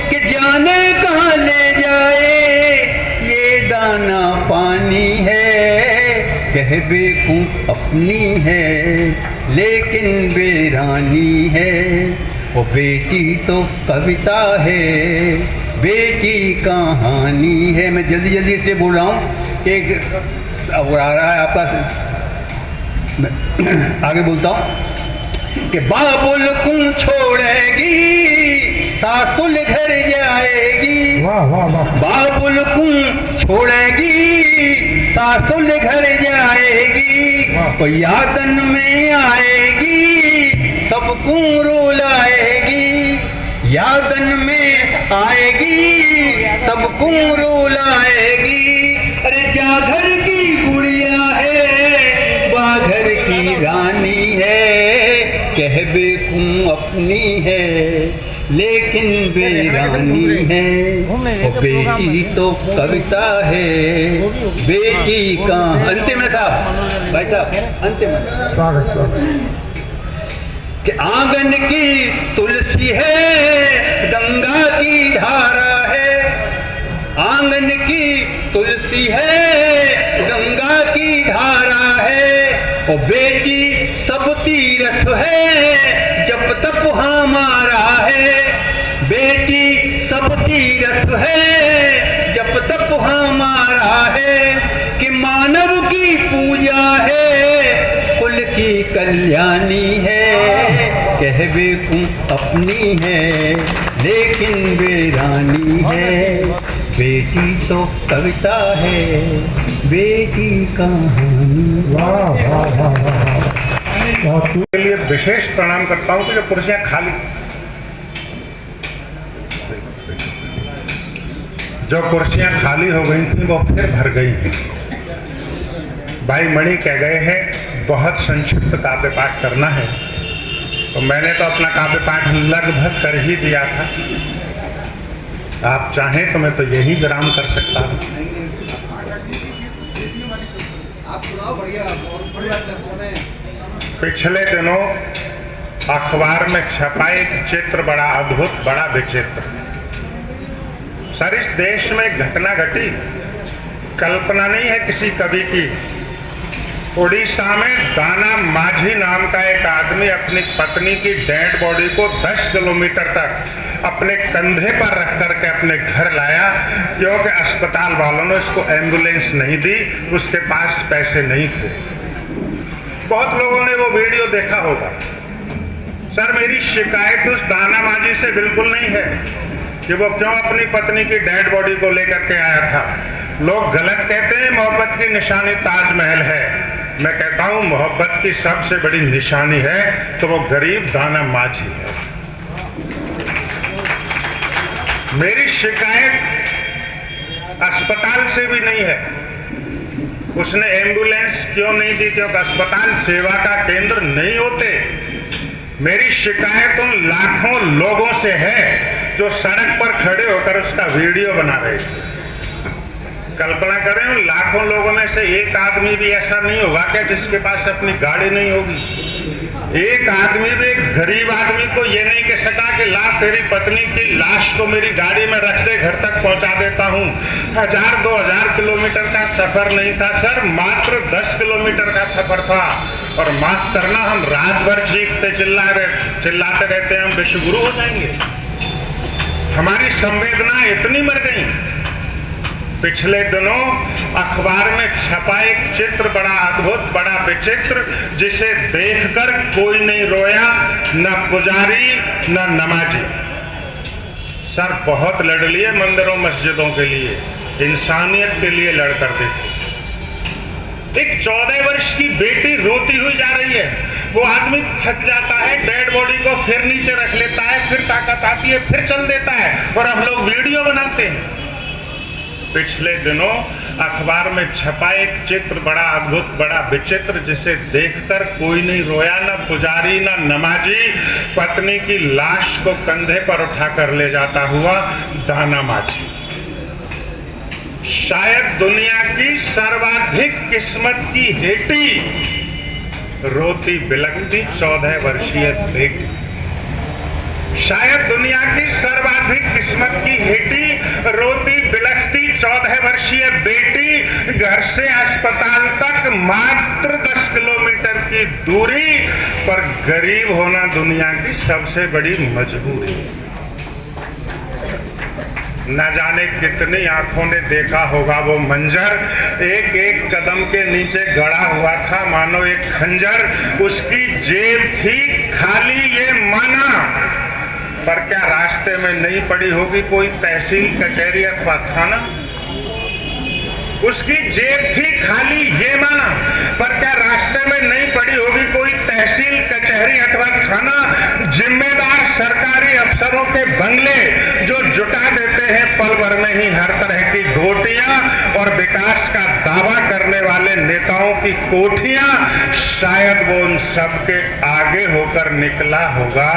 कि जाने कहाँ ले जाए ये दाना पानी है, कह बेकूं अपनी है लेकिन बेरानी है, वो बेटी तो कविता है, बेटी कहानी है। मैं जल्दी जल्दी इसलिए बोल रहा हूँ, एक और आ रहा है आपका, आगे बोलता हूँ कि बाबुल कुं छोड़ेगी सासुल घर जाएगी, वाह वाह वाह, बाबुल कुं छोड़ेगी सासुल घर जाएगी, तो यादन में आएगी सबको रुलाएगी, यादन में आएगी सबको रुलाएगी। अरे जा घर की गुड़िया है बा घर की रानी है, कह बेकूं अपनी है लेकिन बेरानी है। और बेटी तो कविता है, बेटी का अंतिम है साहब, भाई साहब अंतिम है कि आंगन की तुलसी है गंगा की धारा है, आंगन की तुलसी है गंगा की धारा है। और बेटी सब तीर्थ है जब तप हमारा है, बेटी सब तीर्थ है जब तप हमारा है। कि मानव की पूजा है कुल की कल्याणी है, कह बेकूं अपनी है लेकिन बेरानी है। बेटी तो कविता है बेटी कहानी। वाह वाह वाह वाह, बहुत के लिए विशेष प्रणाम करता हूं कि जो कुर्सियां खाली, जो कुर्सियां खाली हो गई थी वो फिर भर गई हैं। भाई मणि कह गए हैं बहुत संक्षिप्त काव्य पाठ करना है, तो मैंने तो अपना काव्य पाठ लगभग कर ही दिया था। आप चाहें तो मैं तो यही विराम कर सकता हूँ। पिछले दिनों अखबार में छपा एक चित्र बड़ा अद्भुत, बड़ा विचित्र। सर इस देश में एक घटना घटी, कल्पना नहीं है किसी कवि की। उड़ीसा में दाना माझी नाम का एक आदमी अपनी पत्नी की डेड बॉडी को 10 किलोमीटर तक अपने कंधे पर रख करके अपने घर लाया, क्योंकि अस्पताल वालों ने उसको एम्बुलेंस नहीं दी, उसके पास पैसे नहीं थे। बहुत लोगों ने वो वीडियो देखा होगा। सर मेरी शिकायत उस दाना माझी से बिल्कुल नहीं है कि वो क्यों अपनी पत्नी की डेड बॉडी को लेकर के आया था। लोग गलत कहते हैं मोहब्बत की निशानी ताजमहल है। मैं कहता हूं मोहब्बत की सबसे बड़ी निशानी है तो वो गरीब दाना माझी है। मेरी शिकायत अस्पताल से भी नहीं है, उसने एम्बुलेंस क्यों नहीं दी, क्योंकि अस्पताल सेवा का केंद्र नहीं होते। मेरी शिकायत उन लाखों लोगों से है जो सड़क पर खड़े होकर उसका वीडियो बना रहे थे। कल्पना करें उन लाखों लोगों में से एक आदमी भी ऐसा नहीं होगा क्या जिसके पास अपनी गाड़ी नहीं होगी। एक आदमी भी, एक गरीब आदमी को ये नहीं कह सका कि ला तेरी पत्नी की लाश को मेरी गाड़ी में रख दे, घर तक पहुंचा देता हूं। 1000-2000 किलोमीटर का सफर नहीं था सर, मात्र 10 किलोमीटर का सफर था। और माफ करना, हम रात भर चीखते चिल्लाते रहते हैं हम विश्वगुरु हो जाएंगे। हमारी संवेदना इतनी मर गई। पिछले दिनों अखबार में छपा एक चित्र बड़ा अद्भुत, बड़ा विचित्र, जिसे देखकर कोई नहीं रोया, न पुजारी न नमाजी। सर बहुत लड़ लिए मंदिरों मस्जिदों के लिए, इंसानियत के लिए लड़कर देखे। एक 14 वर्ष की बेटी रोती हुई जा रही है, वो आदमी थक जाता है, डेड बॉडी को फिर नीचे रख लेता है, फिर ताकत आती है, फिर चल देता है, और हम लोग वीडियो बनाते हैं। पिछले दिनों अखबार में छपा एक चित्र बड़ा अद्भुत, बड़ा विचित्र, जिसे देखकर कोई नहीं रोया, न पुजारी न नमाजी। पत्नी की लाश को कंधे पर उठाकर ले जाता हुआ दाना माझी। शायद दुनिया की सर्वाधिक किस्मत की हेटी, रोती बिलखती 14 वर्षीय बेटी। शायद दुनिया की सर्वाधिक किस्मत की हेटी, रोती बिलखती 14 वर्षीय बेटी, घर से अस्पताल तक मात्र 10 किलोमीटर की दूरी पर। गरीब होना दुनिया की सबसे बड़ी मजबूरी। न जाने कितनी आंखों ने देखा होगा वो मंजर, एक एक कदम के नीचे गड़ा हुआ था मानो एक खंजर। उसकी जेब थी खाली, ये माना, पर क्या रास्ते में नहीं पड़ी होगी कोई तहसील कचहरी अथवा थाना। उसकी जेब थी खाली, ये माना, पर क्या रास्ते में नहीं पड़ी होगी कोई तहसील कचहरी अथवा थाना। जिम्मेदार सरकारी अफसरों के बंगले नेताओं की कोठियां, शायद वो उन सबके आगे होकर निकला होगा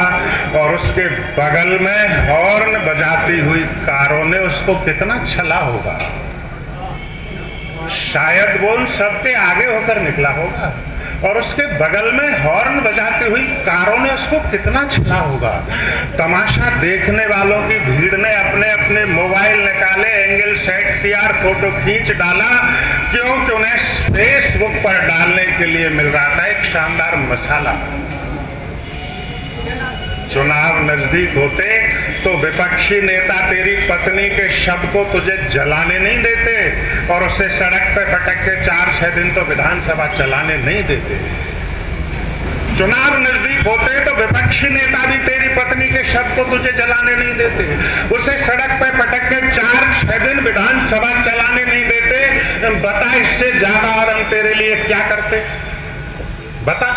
और उसके बगल में हॉर्न बजाती हुई कारों ने उसको कितना छला होगा। शायद वो उन सबके आगे होकर निकला होगा और उसके बगल में हॉर्न बजाती हुई कारों ने उसको कितना छला होगा। तमाशा देखने वालों की भीड़ ने अपने अपने मोबाइल निकाले, एंगल सेट किया, फोटो खींच डाला, क्योंकि उन्हें फेसबुक पर डालने के लिए मिल रहा था एक शानदार मसाला। चुनाव नजदीक होते तो विपक्षी नेता तेरी पत्नी के शव को तुझे जलाने नहीं देते और उसे सड़क पे पटक के 4-6 दिन तो विधानसभा चलाने नहीं देते। चुनाव नजदीक होते तो विपक्षी नेता भी तेरी पत्नी के शव को तुझे जलाने नहीं देते, उसे सड़क पे पटक के 4-6 दिन विधानसभा चलाने नहीं देते। बता इससे ज्यादा और हम तेरे लिए क्या करते? बता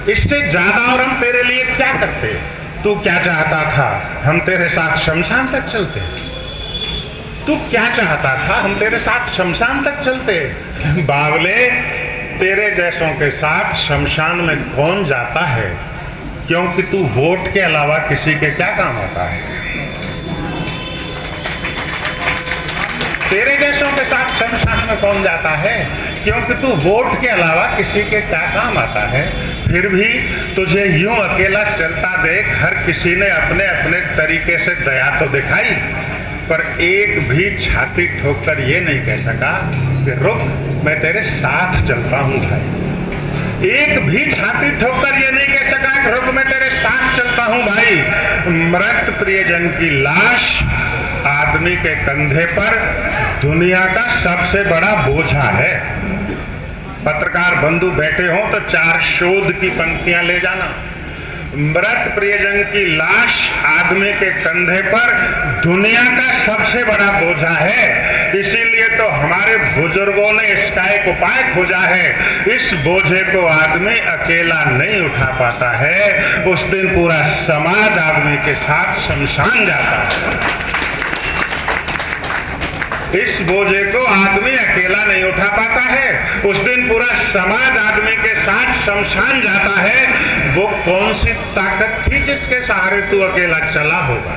इससे ज्यादा और हम तेरे लिए क्या करते? तू क्या चाहता था? हम तेरे साथ शमशान तक चलते। तू क्या चाहता था? हम तेरे साथ शमशान तक चलते। बावले, तेरे जैसों के साथ शमशान में कौन जाता है? क्योंकि तू वोट के अलावा किसी के क्या काम आता है? तेरे जैसों के साथ शमशान में कौन जाता है? क्योंकि तू वोट के अलावा किसी के क्या काम आता है। फिर भी तुझे यूं अकेला चलता देख हर किसी ने अपने अपने तरीके से दया तो दिखाई, पर एक भी छाती ठोककर ये नहीं कह सका कि रुक, मैं तेरे साथ चलता हूं भाई। एक भी छाती ठोककर ये नहीं कह सका कि रुक, मैं तेरे साथ चलता हूं भाई। मृत प्रियजन की लाश आदमी के कंधे पर दुनिया का सबसे बड़ा बोझा है। पत्रकार बंधु बैठे हों तो 4 शोध की पंक्तियां ले जाना। मृत प्रियजन की लाश आदमी के कंधे पर दुनिया का सबसे बड़ा बोझा है। इसीलिए तो हमारे बुजुर्गों ने इसका एक उपाय खोजा है। इस बोझे को आदमी अकेला नहीं उठा पाता है, उस दिन पूरा समाज आदमी के साथ शमशान जाता है। इस बोझे को आदमी अकेला नहीं उठा पाता है, उस दिन पूरा समाज आदमी के साथ शमशान जाता है। वो कौन सी ताकत थी जिसके सहारे तू अकेला चला होगा?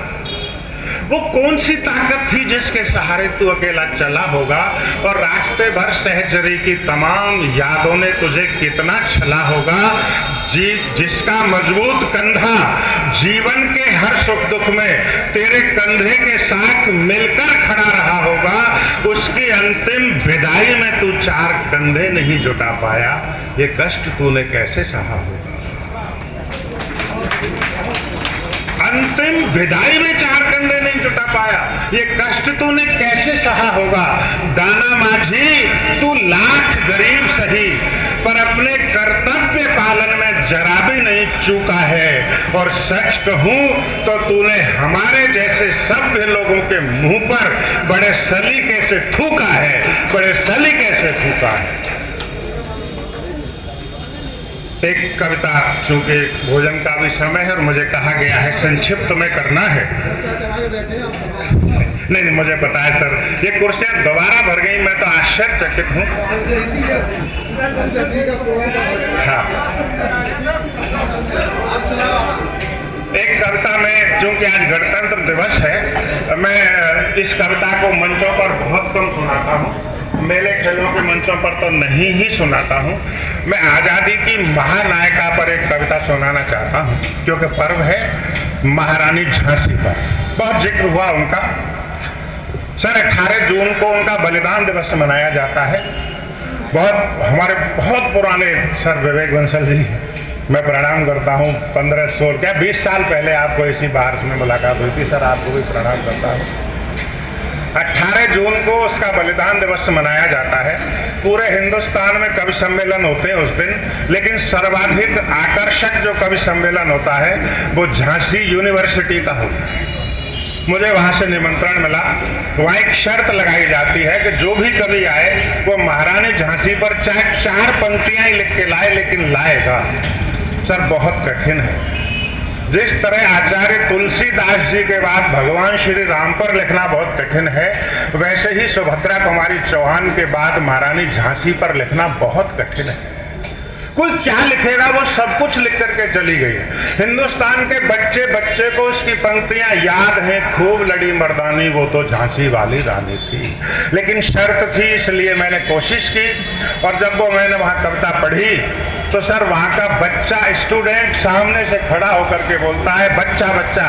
वो कौन सी ताकत थी जिसके सहारे तू अकेला चला होगा? और रास्ते भर सहचरी की तमाम यादों ने तुझे कितना छला होगा? जिसका मजबूत कंधा जीवन के हर सुख दुख में तेरे कंधे के साथ मिलकर खड़ा रहा होगा, उसकी अंतिम विदाई में तू 4 कंधे नहीं जुटा पाया। ये कष्ट तूने कैसे सहा होगा? अंतिम विदाई में 4 कंधे नहीं जुटा पाया, ये कष्ट तूने कैसे सहा होगा? दाना माझी, तू लाख गरीब सही, पर अपने कर्तव्य पालन में जरा भी नहीं चूका है। और सच कहूं तो तूने हमारे जैसे सभ्य लोगों के मुंह पर बड़े सलीके से थूका है, बड़े सलीके से थूका है। एक कविता, चूंकि भोजन का भी समय है और मुझे कहा गया है संक्षिप्त में करना है। नहीं, मुझे पता है सर, ये कुर्सियां दोबारा भर गई, मैं तो आश्चर्यचकित हूँ। हाँ, एक कविता में, चूंकि आज गणतंत्र दिवस है, मैं इस कविता को मंचों पर बहुत कम सुनाता हूँ, मेले खेलों के मंचों पर तो नहीं ही सुनाता हूँ। मैं आज़ादी की महानायिका पर एक कविता सुनाना चाहता हूँ, क्योंकि पर्व है महारानी झांसी पर, बहुत जिक्र हुआ उनका। सर 18 जून को उनका बलिदान दिवस मनाया जाता है। हमारे बहुत पुराने सर विवेक बंसल जी, मैं प्रणाम करता हूँ। 20 साल पहले आपको इसी बार में मुलाकात हुई थी सर, आपको भी प्रणाम करता हूँ। 18 जून को उसका बलिदान दिवस मनाया जाता है। पूरे हिंदुस्तान में कवि सम्मेलन होते हैं उस दिन, लेकिन सर्वाधिक आकर्षक जो कवि सम्मेलन होता है वो झांसी यूनिवर्सिटी का होता है। मुझे वहां से निमंत्रण मिला। वहाँ एक शर्त लगाई जाती है कि जो भी कवि आए वो महारानी झांसी पर चाहे 4 पंक्तियां ही लिख के लाए, लेकिन लाएगा। सर बहुत कठिन है, जिस तरह आचार्य तुलसीदास जी के बाद भगवान श्री राम पर लिखना बहुत कठिन है, वैसे ही सुभद्रा कुमारी चौहान के बाद महारानी झांसी पर लिखना बहुत कठिन है। कोई क्या लिखेगा, वो सब कुछ लिख करके चली गई। हिंदुस्तान के बच्चे बच्चे को उसकी पंक्तियां याद हैं, खूब लड़ी मर्दानी वो तो झांसी वाली रानी थी। लेकिन शर्त थी, इसलिए मैंने कोशिश की। और जब वो मैंने वहां कविता पढ़ी तो सर वहां का बच्चा स्टूडेंट सामने से खड़ा होकर के बोलता है, बच्चा बच्चा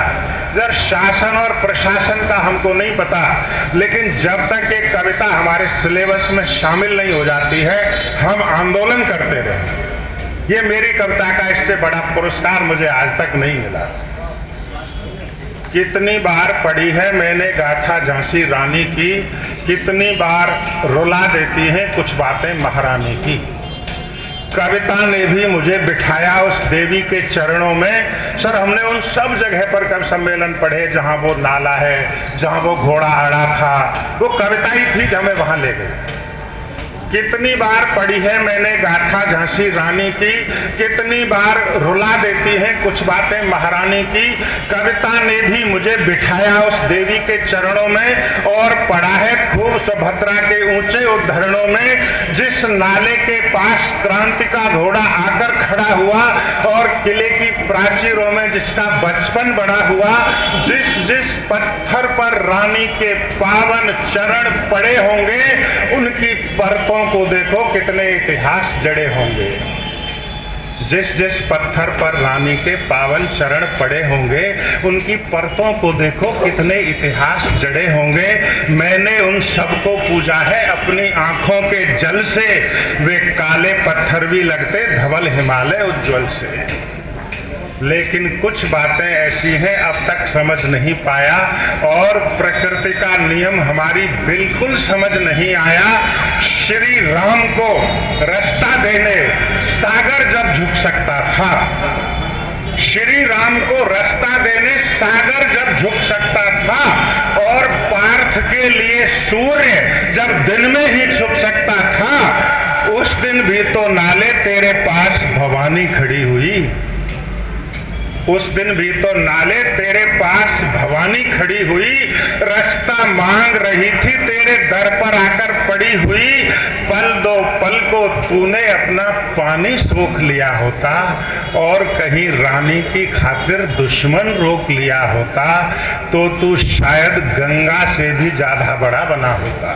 जर शासन और प्रशासन का हमको नहीं पता, लेकिन जब तक ये कविता हमारे सिलेबस में शामिल नहीं हो जाती है हम आंदोलन करते रहे। ये मेरी कविता का इससे बड़ा पुरस्कार मुझे आज तक नहीं मिला। कितनी बार पढ़ी है मैंने गाथा झांसी रानी की, कितनी बार रुला देती हैं कुछ बातें महारानी की। कविता ने भी मुझे बिठाया उस देवी के चरणों में। सर हमने उन सब जगह पर कवि सम्मेलन पढ़े जहां वो नाला है, जहां वो घोड़ा अड़ा था, वो कविता ही थी कि हमें वहां ले गई। कितनी बार पढ़ी है मैंने गाथा झांसी रानी की, कितनी बार रुला देती हैं कुछ बातें महारानी की। कविता ने भी मुझे बिठाया उस देवी के चरणों में और पढ़ा है खूब सुभद्रा के ऊंचे उद्धरणों में। जिस नाले के पास क्रांति का घोड़ा आकर खड़ा हुआ और किले की प्राचीरों में जिसका बचपन बड़ा हुआ, जिस जिस पत्थर पर रानी के पावन चरण पड़े होंगे उनकी परतों को देखो कितने इतिहास जड़े होंगे। जिस जिस पत्थर पर रानी के पावन चरण पड़े होंगे उनकी परतों को देखो कितने इतिहास जड़े होंगे। मैंने उन सबको पूजा है अपनी आंखों के जल से, वे काले पत्थर भी लगते धवल हिमालय उज्जवल से। लेकिन कुछ बातें ऐसी हैं अब तक समझ नहीं पाया और प्रकृति का नियम हमारी बिल्कुल समझ नहीं आया। श्री राम को रास्ता देने सागर जब झुक सकता था, श्री राम को रास्ता देने सागर जब झुक सकता था और पार्थ के लिए सूर्य जब दिन में ही छुप सकता था, उस दिन भी तो नाले तेरे पास भवानी खड़ी हुई। उस दिन भी तो नाले तेरे पास भवानी खड़ी हुई, रास्ता मांग रही थी तेरे दर पर आकर पड़ी हुई। पल दो पल को तूने अपना पानी सोख लिया होता और कहीं रानी की खातिर दुश्मन रोक लिया होता तो तू शायद गंगा से भी ज्यादा बड़ा बना होता।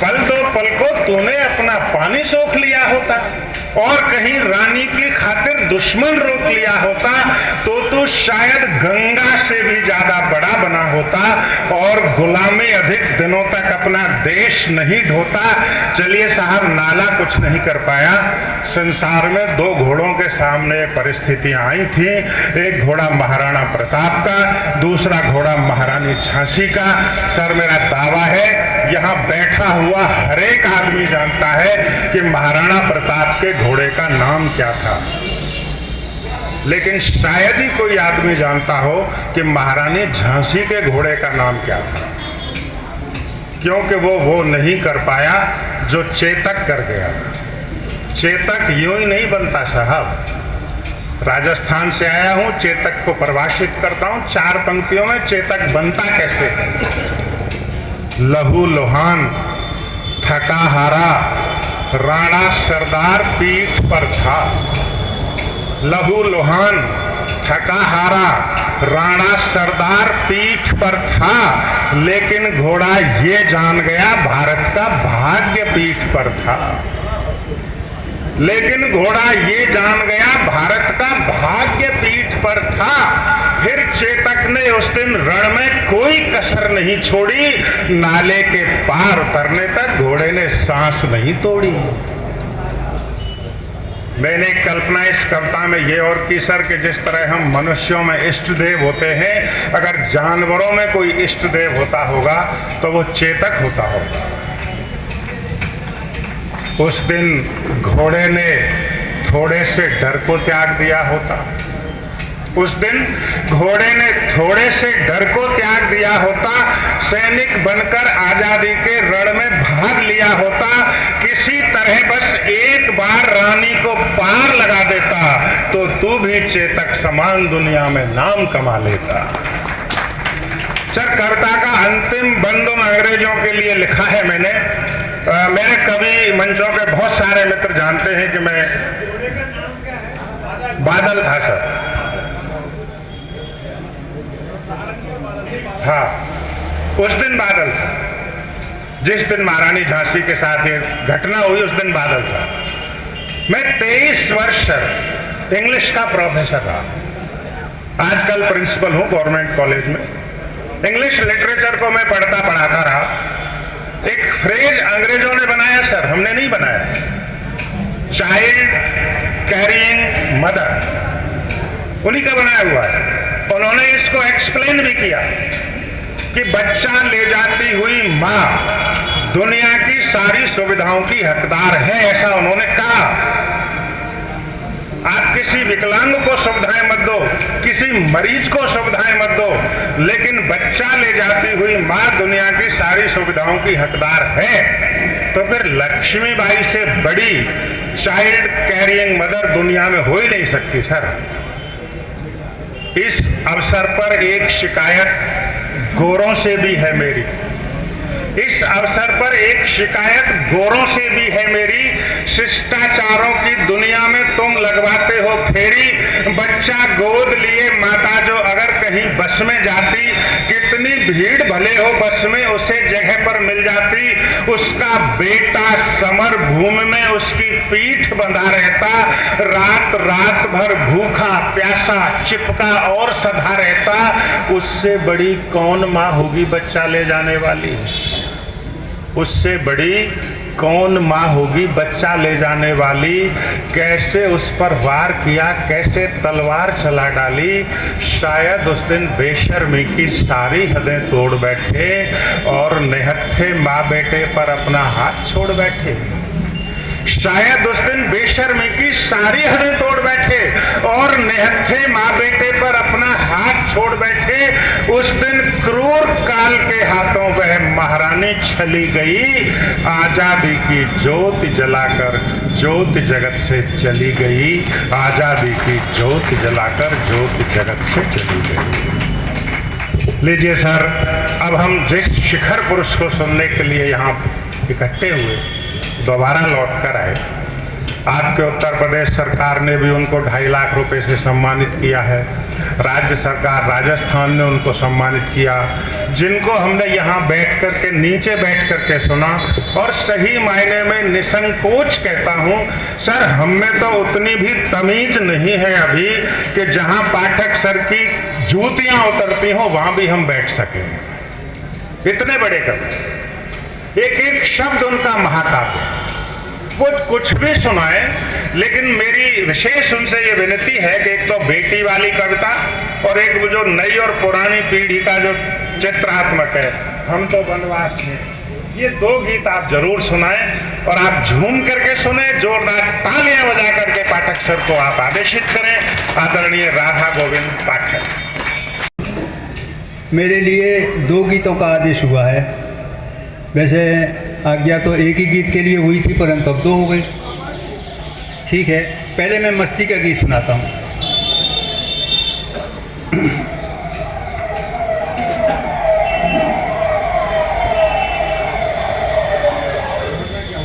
पल दो पल को तूने अपना पानी सोख लिया होता और कहीं रानी की खातिर दुश्मन रोक लिया होता तो तू शायद गंगा से भी ज्यादा बड़ा बना होता और गुलामी अधिक दिनों तक अपना देश नहीं ढोता। चलिए साहब, नाला कुछ नहीं कर पाया। संसार में दो घोड़ों के सामने परिस्थितियां आई थी, एक घोड़ा महाराणा प्रताप का, दूसरा घोड़ा महारानी झांसी का। सर मेरा दावा है यहाँ बैठा हुआ हर एक आदमी जानता है कि महाराणा प्रताप के घोड़े का नाम क्या था, लेकिन शायद ही कोई आदमी जानता हो कि महारानी झांसी के घोड़े का नाम क्या था, क्योंकि वो नहीं कर पाया जो चेतक कर गया। चेतक यूं ही नहीं बनता साहब। राजस्थान से आया हूं, चेतक को परिभाषित करता हूं 4 पंक्तियों में। चेतक बनता कैसे है? लहू लुहान, थका हारा, राणा सरदार पीठ पर था। लहू लुहान, थका हारा, राणा सरदार पीठ पर था, लेकिन घोड़ा ये जान गया भारत का भाग्य पीठ पर था। लेकिन घोड़ा ये जान गया भारत का भाग्य पीठ पर था। फिर चेतक ने उस दिन रण में कोई कसर नहीं छोड़ी, नाले के पार उतरने तक घोड़े ने सांस नहीं तोड़ी। मैंने कल्पना इस कविता में ये और की सर कि जिस तरह हम मनुष्यों में इष्ट देव होते हैं, अगर जानवरों में कोई इष्ट देव होता होगा तो वो चेतक होता होगा। उस दिन घोड़े ने थोड़े से डर को त्याग दिया होता, उस दिन घोड़े ने थोड़े से डर को त्याग दिया होता, सैनिक बनकर आजादी के रण में भाग लिया होता, किसी तरह बस एक बार रानी को पार लगा देता, तो तू भी चेतक समान दुनिया में नाम कमा लेता। सर, कविता का अंतिम बंदों अंग्रेजों के लिए लिखा है मैंने। मेरे कवि मंचों के बहुत सारे मित्र जानते हैं कि मैं बादल था सर। हाँ, उस दिन बादल था जिस दिन महारानी झांसी के साथ ये घटना हुई, उस दिन बादल था। मैं 23 वर्ष सर इंग्लिश का प्रोफेसर रहा। आजकल प्रिंसिपल हूं गवर्नमेंट कॉलेज में। इंग्लिश लिटरेचर को मैं पढ़ाता रहा। एक फ्रेज अंग्रेजों ने बनाया सर, हमने नहीं बनाया। चाइल्ड कैरिंग मदर, उन्हीं का बनाया हुआ है। उन्होंने इसको एक्सप्लेन भी किया कि बच्चा ले जाती हुई माँ दुनिया की सारी सुविधाओं की हकदार है, ऐसा उन्होंने कहा। आप किसी विकलांग को सुविधाएं मत दो, किसी मरीज को सुविधाएं मत दो, लेकिन बच्चा ले जाती हुई माँ दुनिया की सारी सुविधाओं की हकदार है। तो फिर लक्ष्मीबाई से बड़ी चाइल्ड कैरिंग मदर दुनिया में हो ही नहीं सकती सर। इस अवसर पर एक शिकायत गोरों से भी है मेरी। इस अवसर पर एक शिकायत गोरों से भी है मेरी। शिष्टाचारों की दुनिया में तुम लगवाते हो फेरी। बच्चा गोद लिए माता जो अगर कहीं बस में जाती, कितनी भीड़ भले हो बस में उसे जगह पर मिल जाती। उसका बेटा समर भूमि में उसकी पीठ बंधा रहता, रात रात भर भूखा प्यासा चिपका और सधा रहता। उससे बड़ी कौन माँ होगी बच्चा ले जाने वाली? उससे बड़ी कौन माँ होगी बच्चा ले जाने वाली? कैसे उस पर वार किया, कैसे तलवार चला डाली। शायद उस दिन बेशर्मी की सारी हदें तोड़ बैठे और निहत्थे माँ बेटे पर अपना हाथ छोड़ बैठे। शायद उस दिन बेशर्मी की सारी हदें तोड़ बैठे और निहत्थे माँ बेटे पर अपना हाथ छोड़ बैठे। उस दिन क्रूर काल के हाथों वह महारानी छली गई। आजादी की ज्योति जलाकर ज्योति जगत से चली गई। आजादी की ज्योति जलाकर ज्योति जगत से चली गई। लीजिए सर, अब हम जिस शिखर पुरुष को सुनने के लिए यहाँ इकट्ठे हुए दोबारा लौट कर आए। आपके उत्तर प्रदेश सरकार ने भी उनको 2.5 लाख रुपए से सम्मानित किया है। राज्य सरकार राजस्थान ने उनको सम्मानित किया, जिनको हमने यहाँ बैठ कर के नीचे बैठ कर के सुना। और सही मायने में निसंकोच कहता हूँ सर, हम में तो उतनी भी तमीज नहीं है अभी कि जहाँ पाठक सर की जूतियाँ उतरती हों वहाँ भी हम बैठ सकें। इतने बड़े कवि, एक एक शब्द उनका महाकाव्य, वो कुछ भी सुनाए। लेकिन मेरी विशेष उनसे ये विनती है कि एक तो बेटी वाली कविता और एक वो जो नई और पुरानी पीढ़ी का जो चित्रात्मक है, हम तो वनवास में, ये 2 गीत आप जरूर सुनाएं और आप झूम करके सुने। जोरदार तालियां बजा करके पाठक सर को आप आदेशित करें। आदरणीय राधा गोविंद पाठक। मेरे लिए 2 गीतों का आदेश हुआ है। वैसे आज्ञा तो एक ही गीत के लिए हुई थी, परंतु अब 2 हो गई। ठीक है, पहले मैं मस्ती का गीत सुनाता हूँ।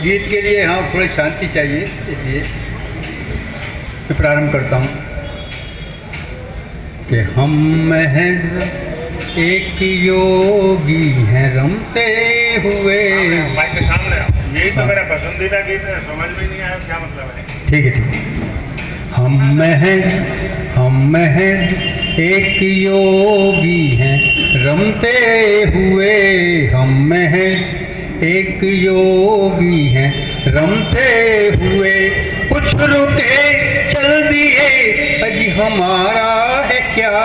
गीत के लिए हाँ थोड़ी शांति चाहिए, इसलिए मैं प्रारंभ करता हूँ कि हम महज एक योगी हैं रमते हुए। माइक के सामने आओ। यही तो मेरा पसंदीदा गीत है, समझ में नहीं आया क्या मतलब है। ठीक है, ठीक है। हम महज एक योगी हैं रमते हुए। हम महज एक योगी हैं रमते हुए। कुछ रुके चल दिए अजी हमारा है क्या।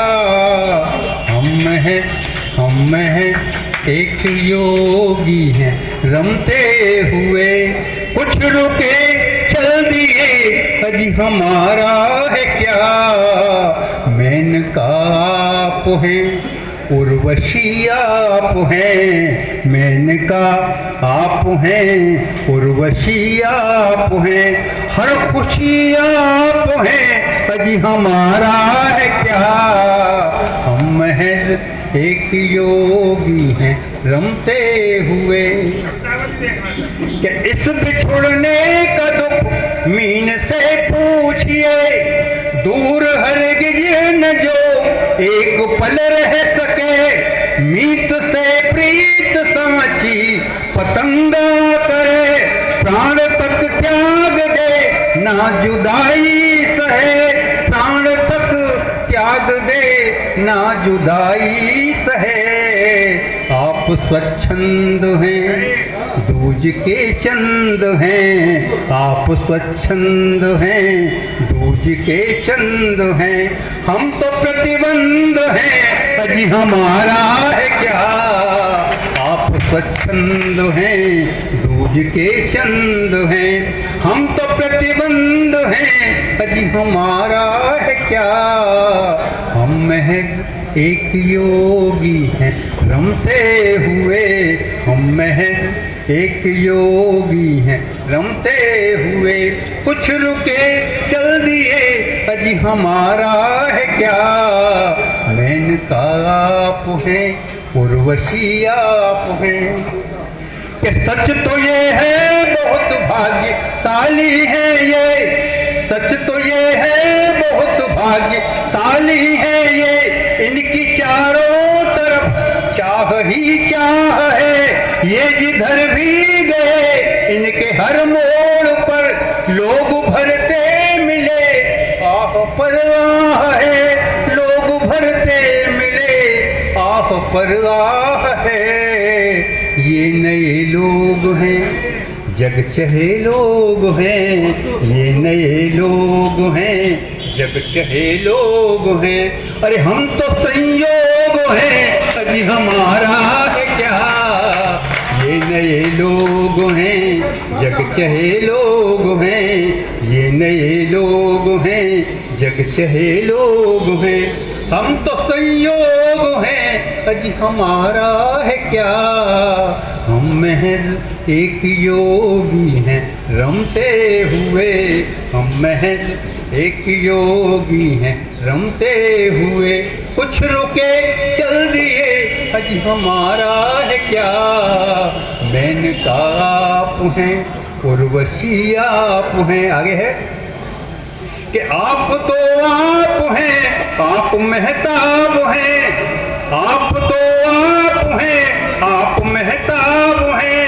हम महज एक योगी हैं रमते हुए। कुछ रुके चल दिए अजी हमारा है क्या। मेनका आप हैं उर्वशी आप हैं, मेनका आप हैं, उर्वशी आप हैं, हर खुशी आप हैं, अजी हमारा है क्या, हम महज एक योगी हैं रमते हुए। कि इस बिछुड़ने का दुख मीन से पूछिए, दूर हरगिज न जो एक पल रह सके, मीत से प्रीत समझी पतंगा करे, प्राण तक त्याग दे ना जुदाई सहे, प्राण तक त्याग दे ना जुदाई सहे। आप स्वच्छंद हैं, दूज के चंद हैं, आप स्वच्छंद हैं, दूज के चंद हैं, हम तो प्रतिबंध हैं, अजी हमारा है क्या, आप स्वच्छंद हैं, दूज के चंद हैं, हम तो प्रतिबंध हैं, अजी हमारा है क्या, हम महज एक योगी हैं रमते हुए, हम महज एक योगी हैं रमते हुए, कुछ रुके चल दिए, अजी हमारा है क्या, मेनका आप हैं, उर्वशी आप हैं। कि सच तो ये है बहुत भाग्यशाली है ये, सच तो ये है बहुत भाग्यशाली है ये, इनकी चारों तरफ चाह ही चाह है, ये जिधर भी गए इनके हर मोड़ पर लोग भरते मिले, आह पर आह है, लोग भरते मिले, आह पर आह है। ये नए लोग हैं, जग चहे लोग हैं, ये नए लोग हैं, जग चहे लोग हैं, अरे हम तो संयोग हैं, अजी हमारा है क्या, ये नए लोग हैं, जग चहे लोग हैं, ये नए लोग हैं, जग चहे लोग हैं, हम तो संयोग हैं, अजी हमारा है क्या, हम महज एक योगी हैं रमते हुए, हम महज एक योगी हैं रमते हुए, कुछ रुके चल दिए, अजी हमारा है क्या, मेनका आप हैं, उर्वशी आप हैं। आगे है कि आप तो आप हैं, आप मेहताब हैं, आप तो आप हैं, आप मेहताब हैं,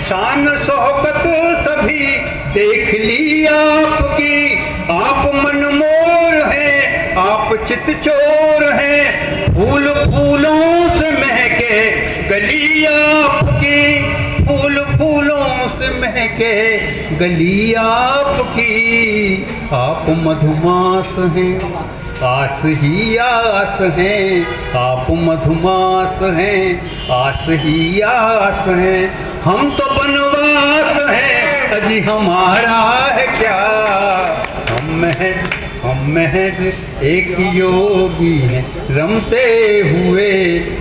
शान शौकत सभी देख ली आपकी, आप मनमोर हैं, आप चितचोर हैं, फूल फूलों से महके गली आपकी, फूल फूलों से महके गली आपकी, आप मधुमास हैं, आस ही आस हैं, आप मधुमास हैं, आस ही आस हैं, हम तो बनवास हैं, अजी हमारा है क्या, हम महज एक योगी हैं रमते हुए,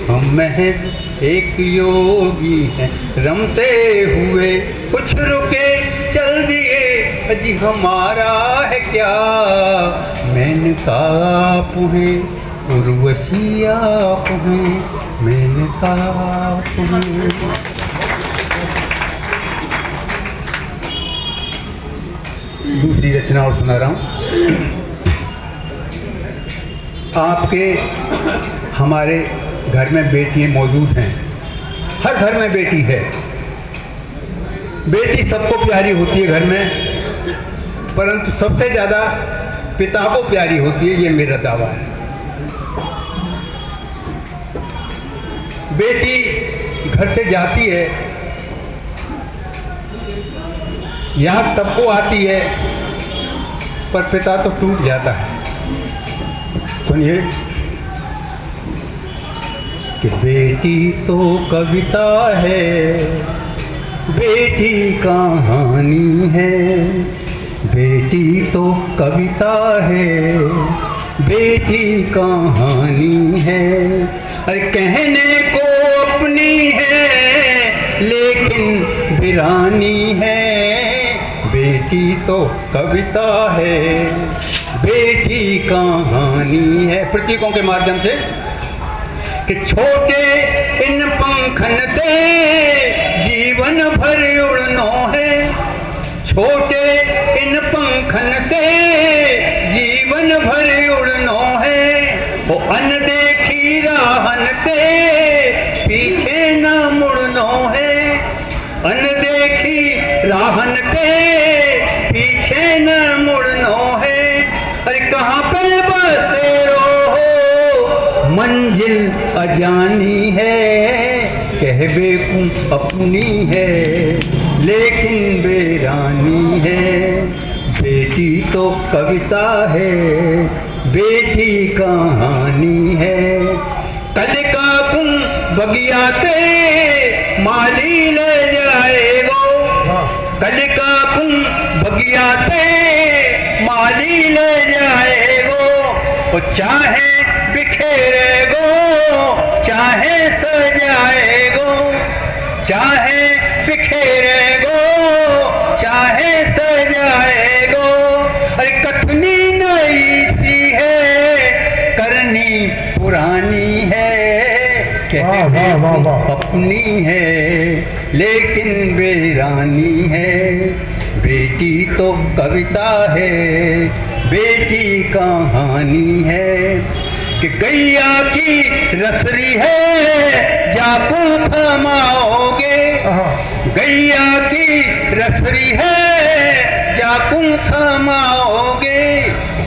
हम महज एक योगी हैं रमते हुए, कुछ रुके चल दिए, अजी हमारा है क्या, मेनका आप हैं, उर्वशी आप हैं, मेनका आप हैं। दूसरी रचना और सुना रहा हूँ। आपके हमारे घर में बेटियाँ मौजूद हैं, हर घर में बेटी है, बेटी सबको प्यारी होती है घर में, परंतु सबसे ज़्यादा पिता को प्यारी होती है, ये मेरा दावा है। बेटी घर से जाती है, याद सबको आती है, पर पिता तो टूट जाता है। सुनिए कि बेटी तो कविता है, बेटी कहानी है, बेटी तो कविता है, बेटी कहानी है, अरे कहने को अपनी है लेकिन वीरानी है, बेटी तो कविता है, बेटी कहानी है। प्रतीकों के माध्यम से कि छोटे इन पंखन ते जीवन भर उड़नो है, छोटे इन पंखन ते जीवन भर उड़नो है, वो अनदेखी राहन ते पीछे न मुड़नो है, अनदेखी राहन ते पीछे न मुड़नो है। अरे कहाँ पे बसेरो हो मंजिल अजानी है, कहबे को अपनी है लेकिन वीरानी है, बेटी तो कविता है, बेटी कहानी है। कल का कुम बगियाते माली ले जाएगो, कल का कुम बगियाते माली ले जाएगो, वो चाहे बिखेरेगो चाहे सजाएगो, चाहे बिखेरेगो चाहे सजाएगो। अरे कथनी नई सी है करनी पुरानी है, अपनी है लेकिन वीरानी है, बेटी तो कविता है, बेटी कहानी है। कि गैया की रसरी है जाको थमाओगे, गैया की रसरी है जाको थमाओगे,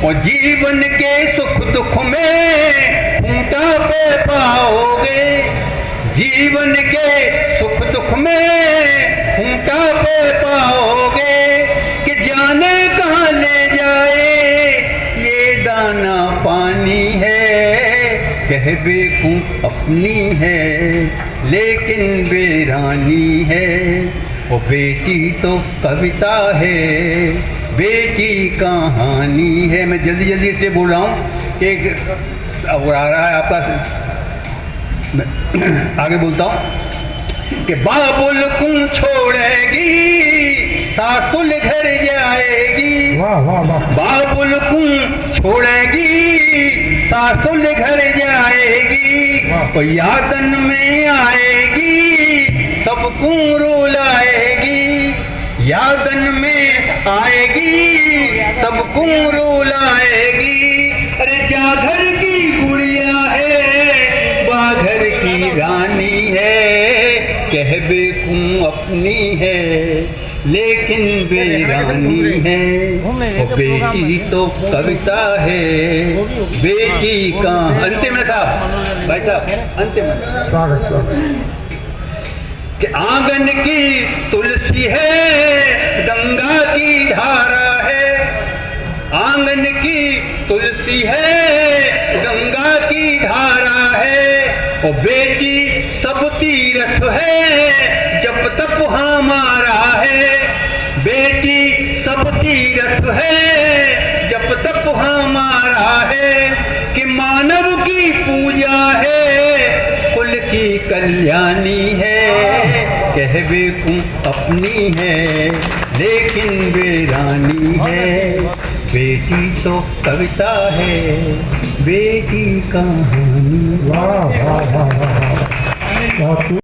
और जीवन के सुख दुख में खूंटा पे पाओगे, जीवन के सुख दुख में खूंटा पे पाओगे। कि जाने कहाँ ले जाए ये दाना पानी है, कहबे को अपनी है लेकिन वीरानी है, वो बेटी तो कविता है, बेटी कहानी है। मैं जल्दी जल्दी से बोल रहा हूँ कि अब आ रहा है आपका, आगे बोलता हूँ कि बाबुल को छोड़ेगी सासुल घर जाएगी, बाबुल को छोड़ेगी सासुल घर जाएगी, और यादन में आएगी सबको रुलाएगी, यादन में आएगी सबको रुलाएगी। अरे जाघर की गुड़िया है बाघर की रानी है, कहबे को अपनी है लेकिन वीरानी है, वो बेटी तो कविता है, बेटी का। अंतिम है साहब, भाई साहब अंतिम है कि आंगन की तुलसी है गंगा की धारा है, आंगन की तुलसी है गंगा की धारा है, वो बेटी सब तीर्थ है जब तप हमारा है, बेटी सब तीर्थ है जब तप हमारा है। कि मानव की पूजा है कुल की कल्याणी है, कहबे को अपनी है लेकिन वीरानी है, बेटी तो कविता है, बेटी कहानी। वाह वाह वाह वाह।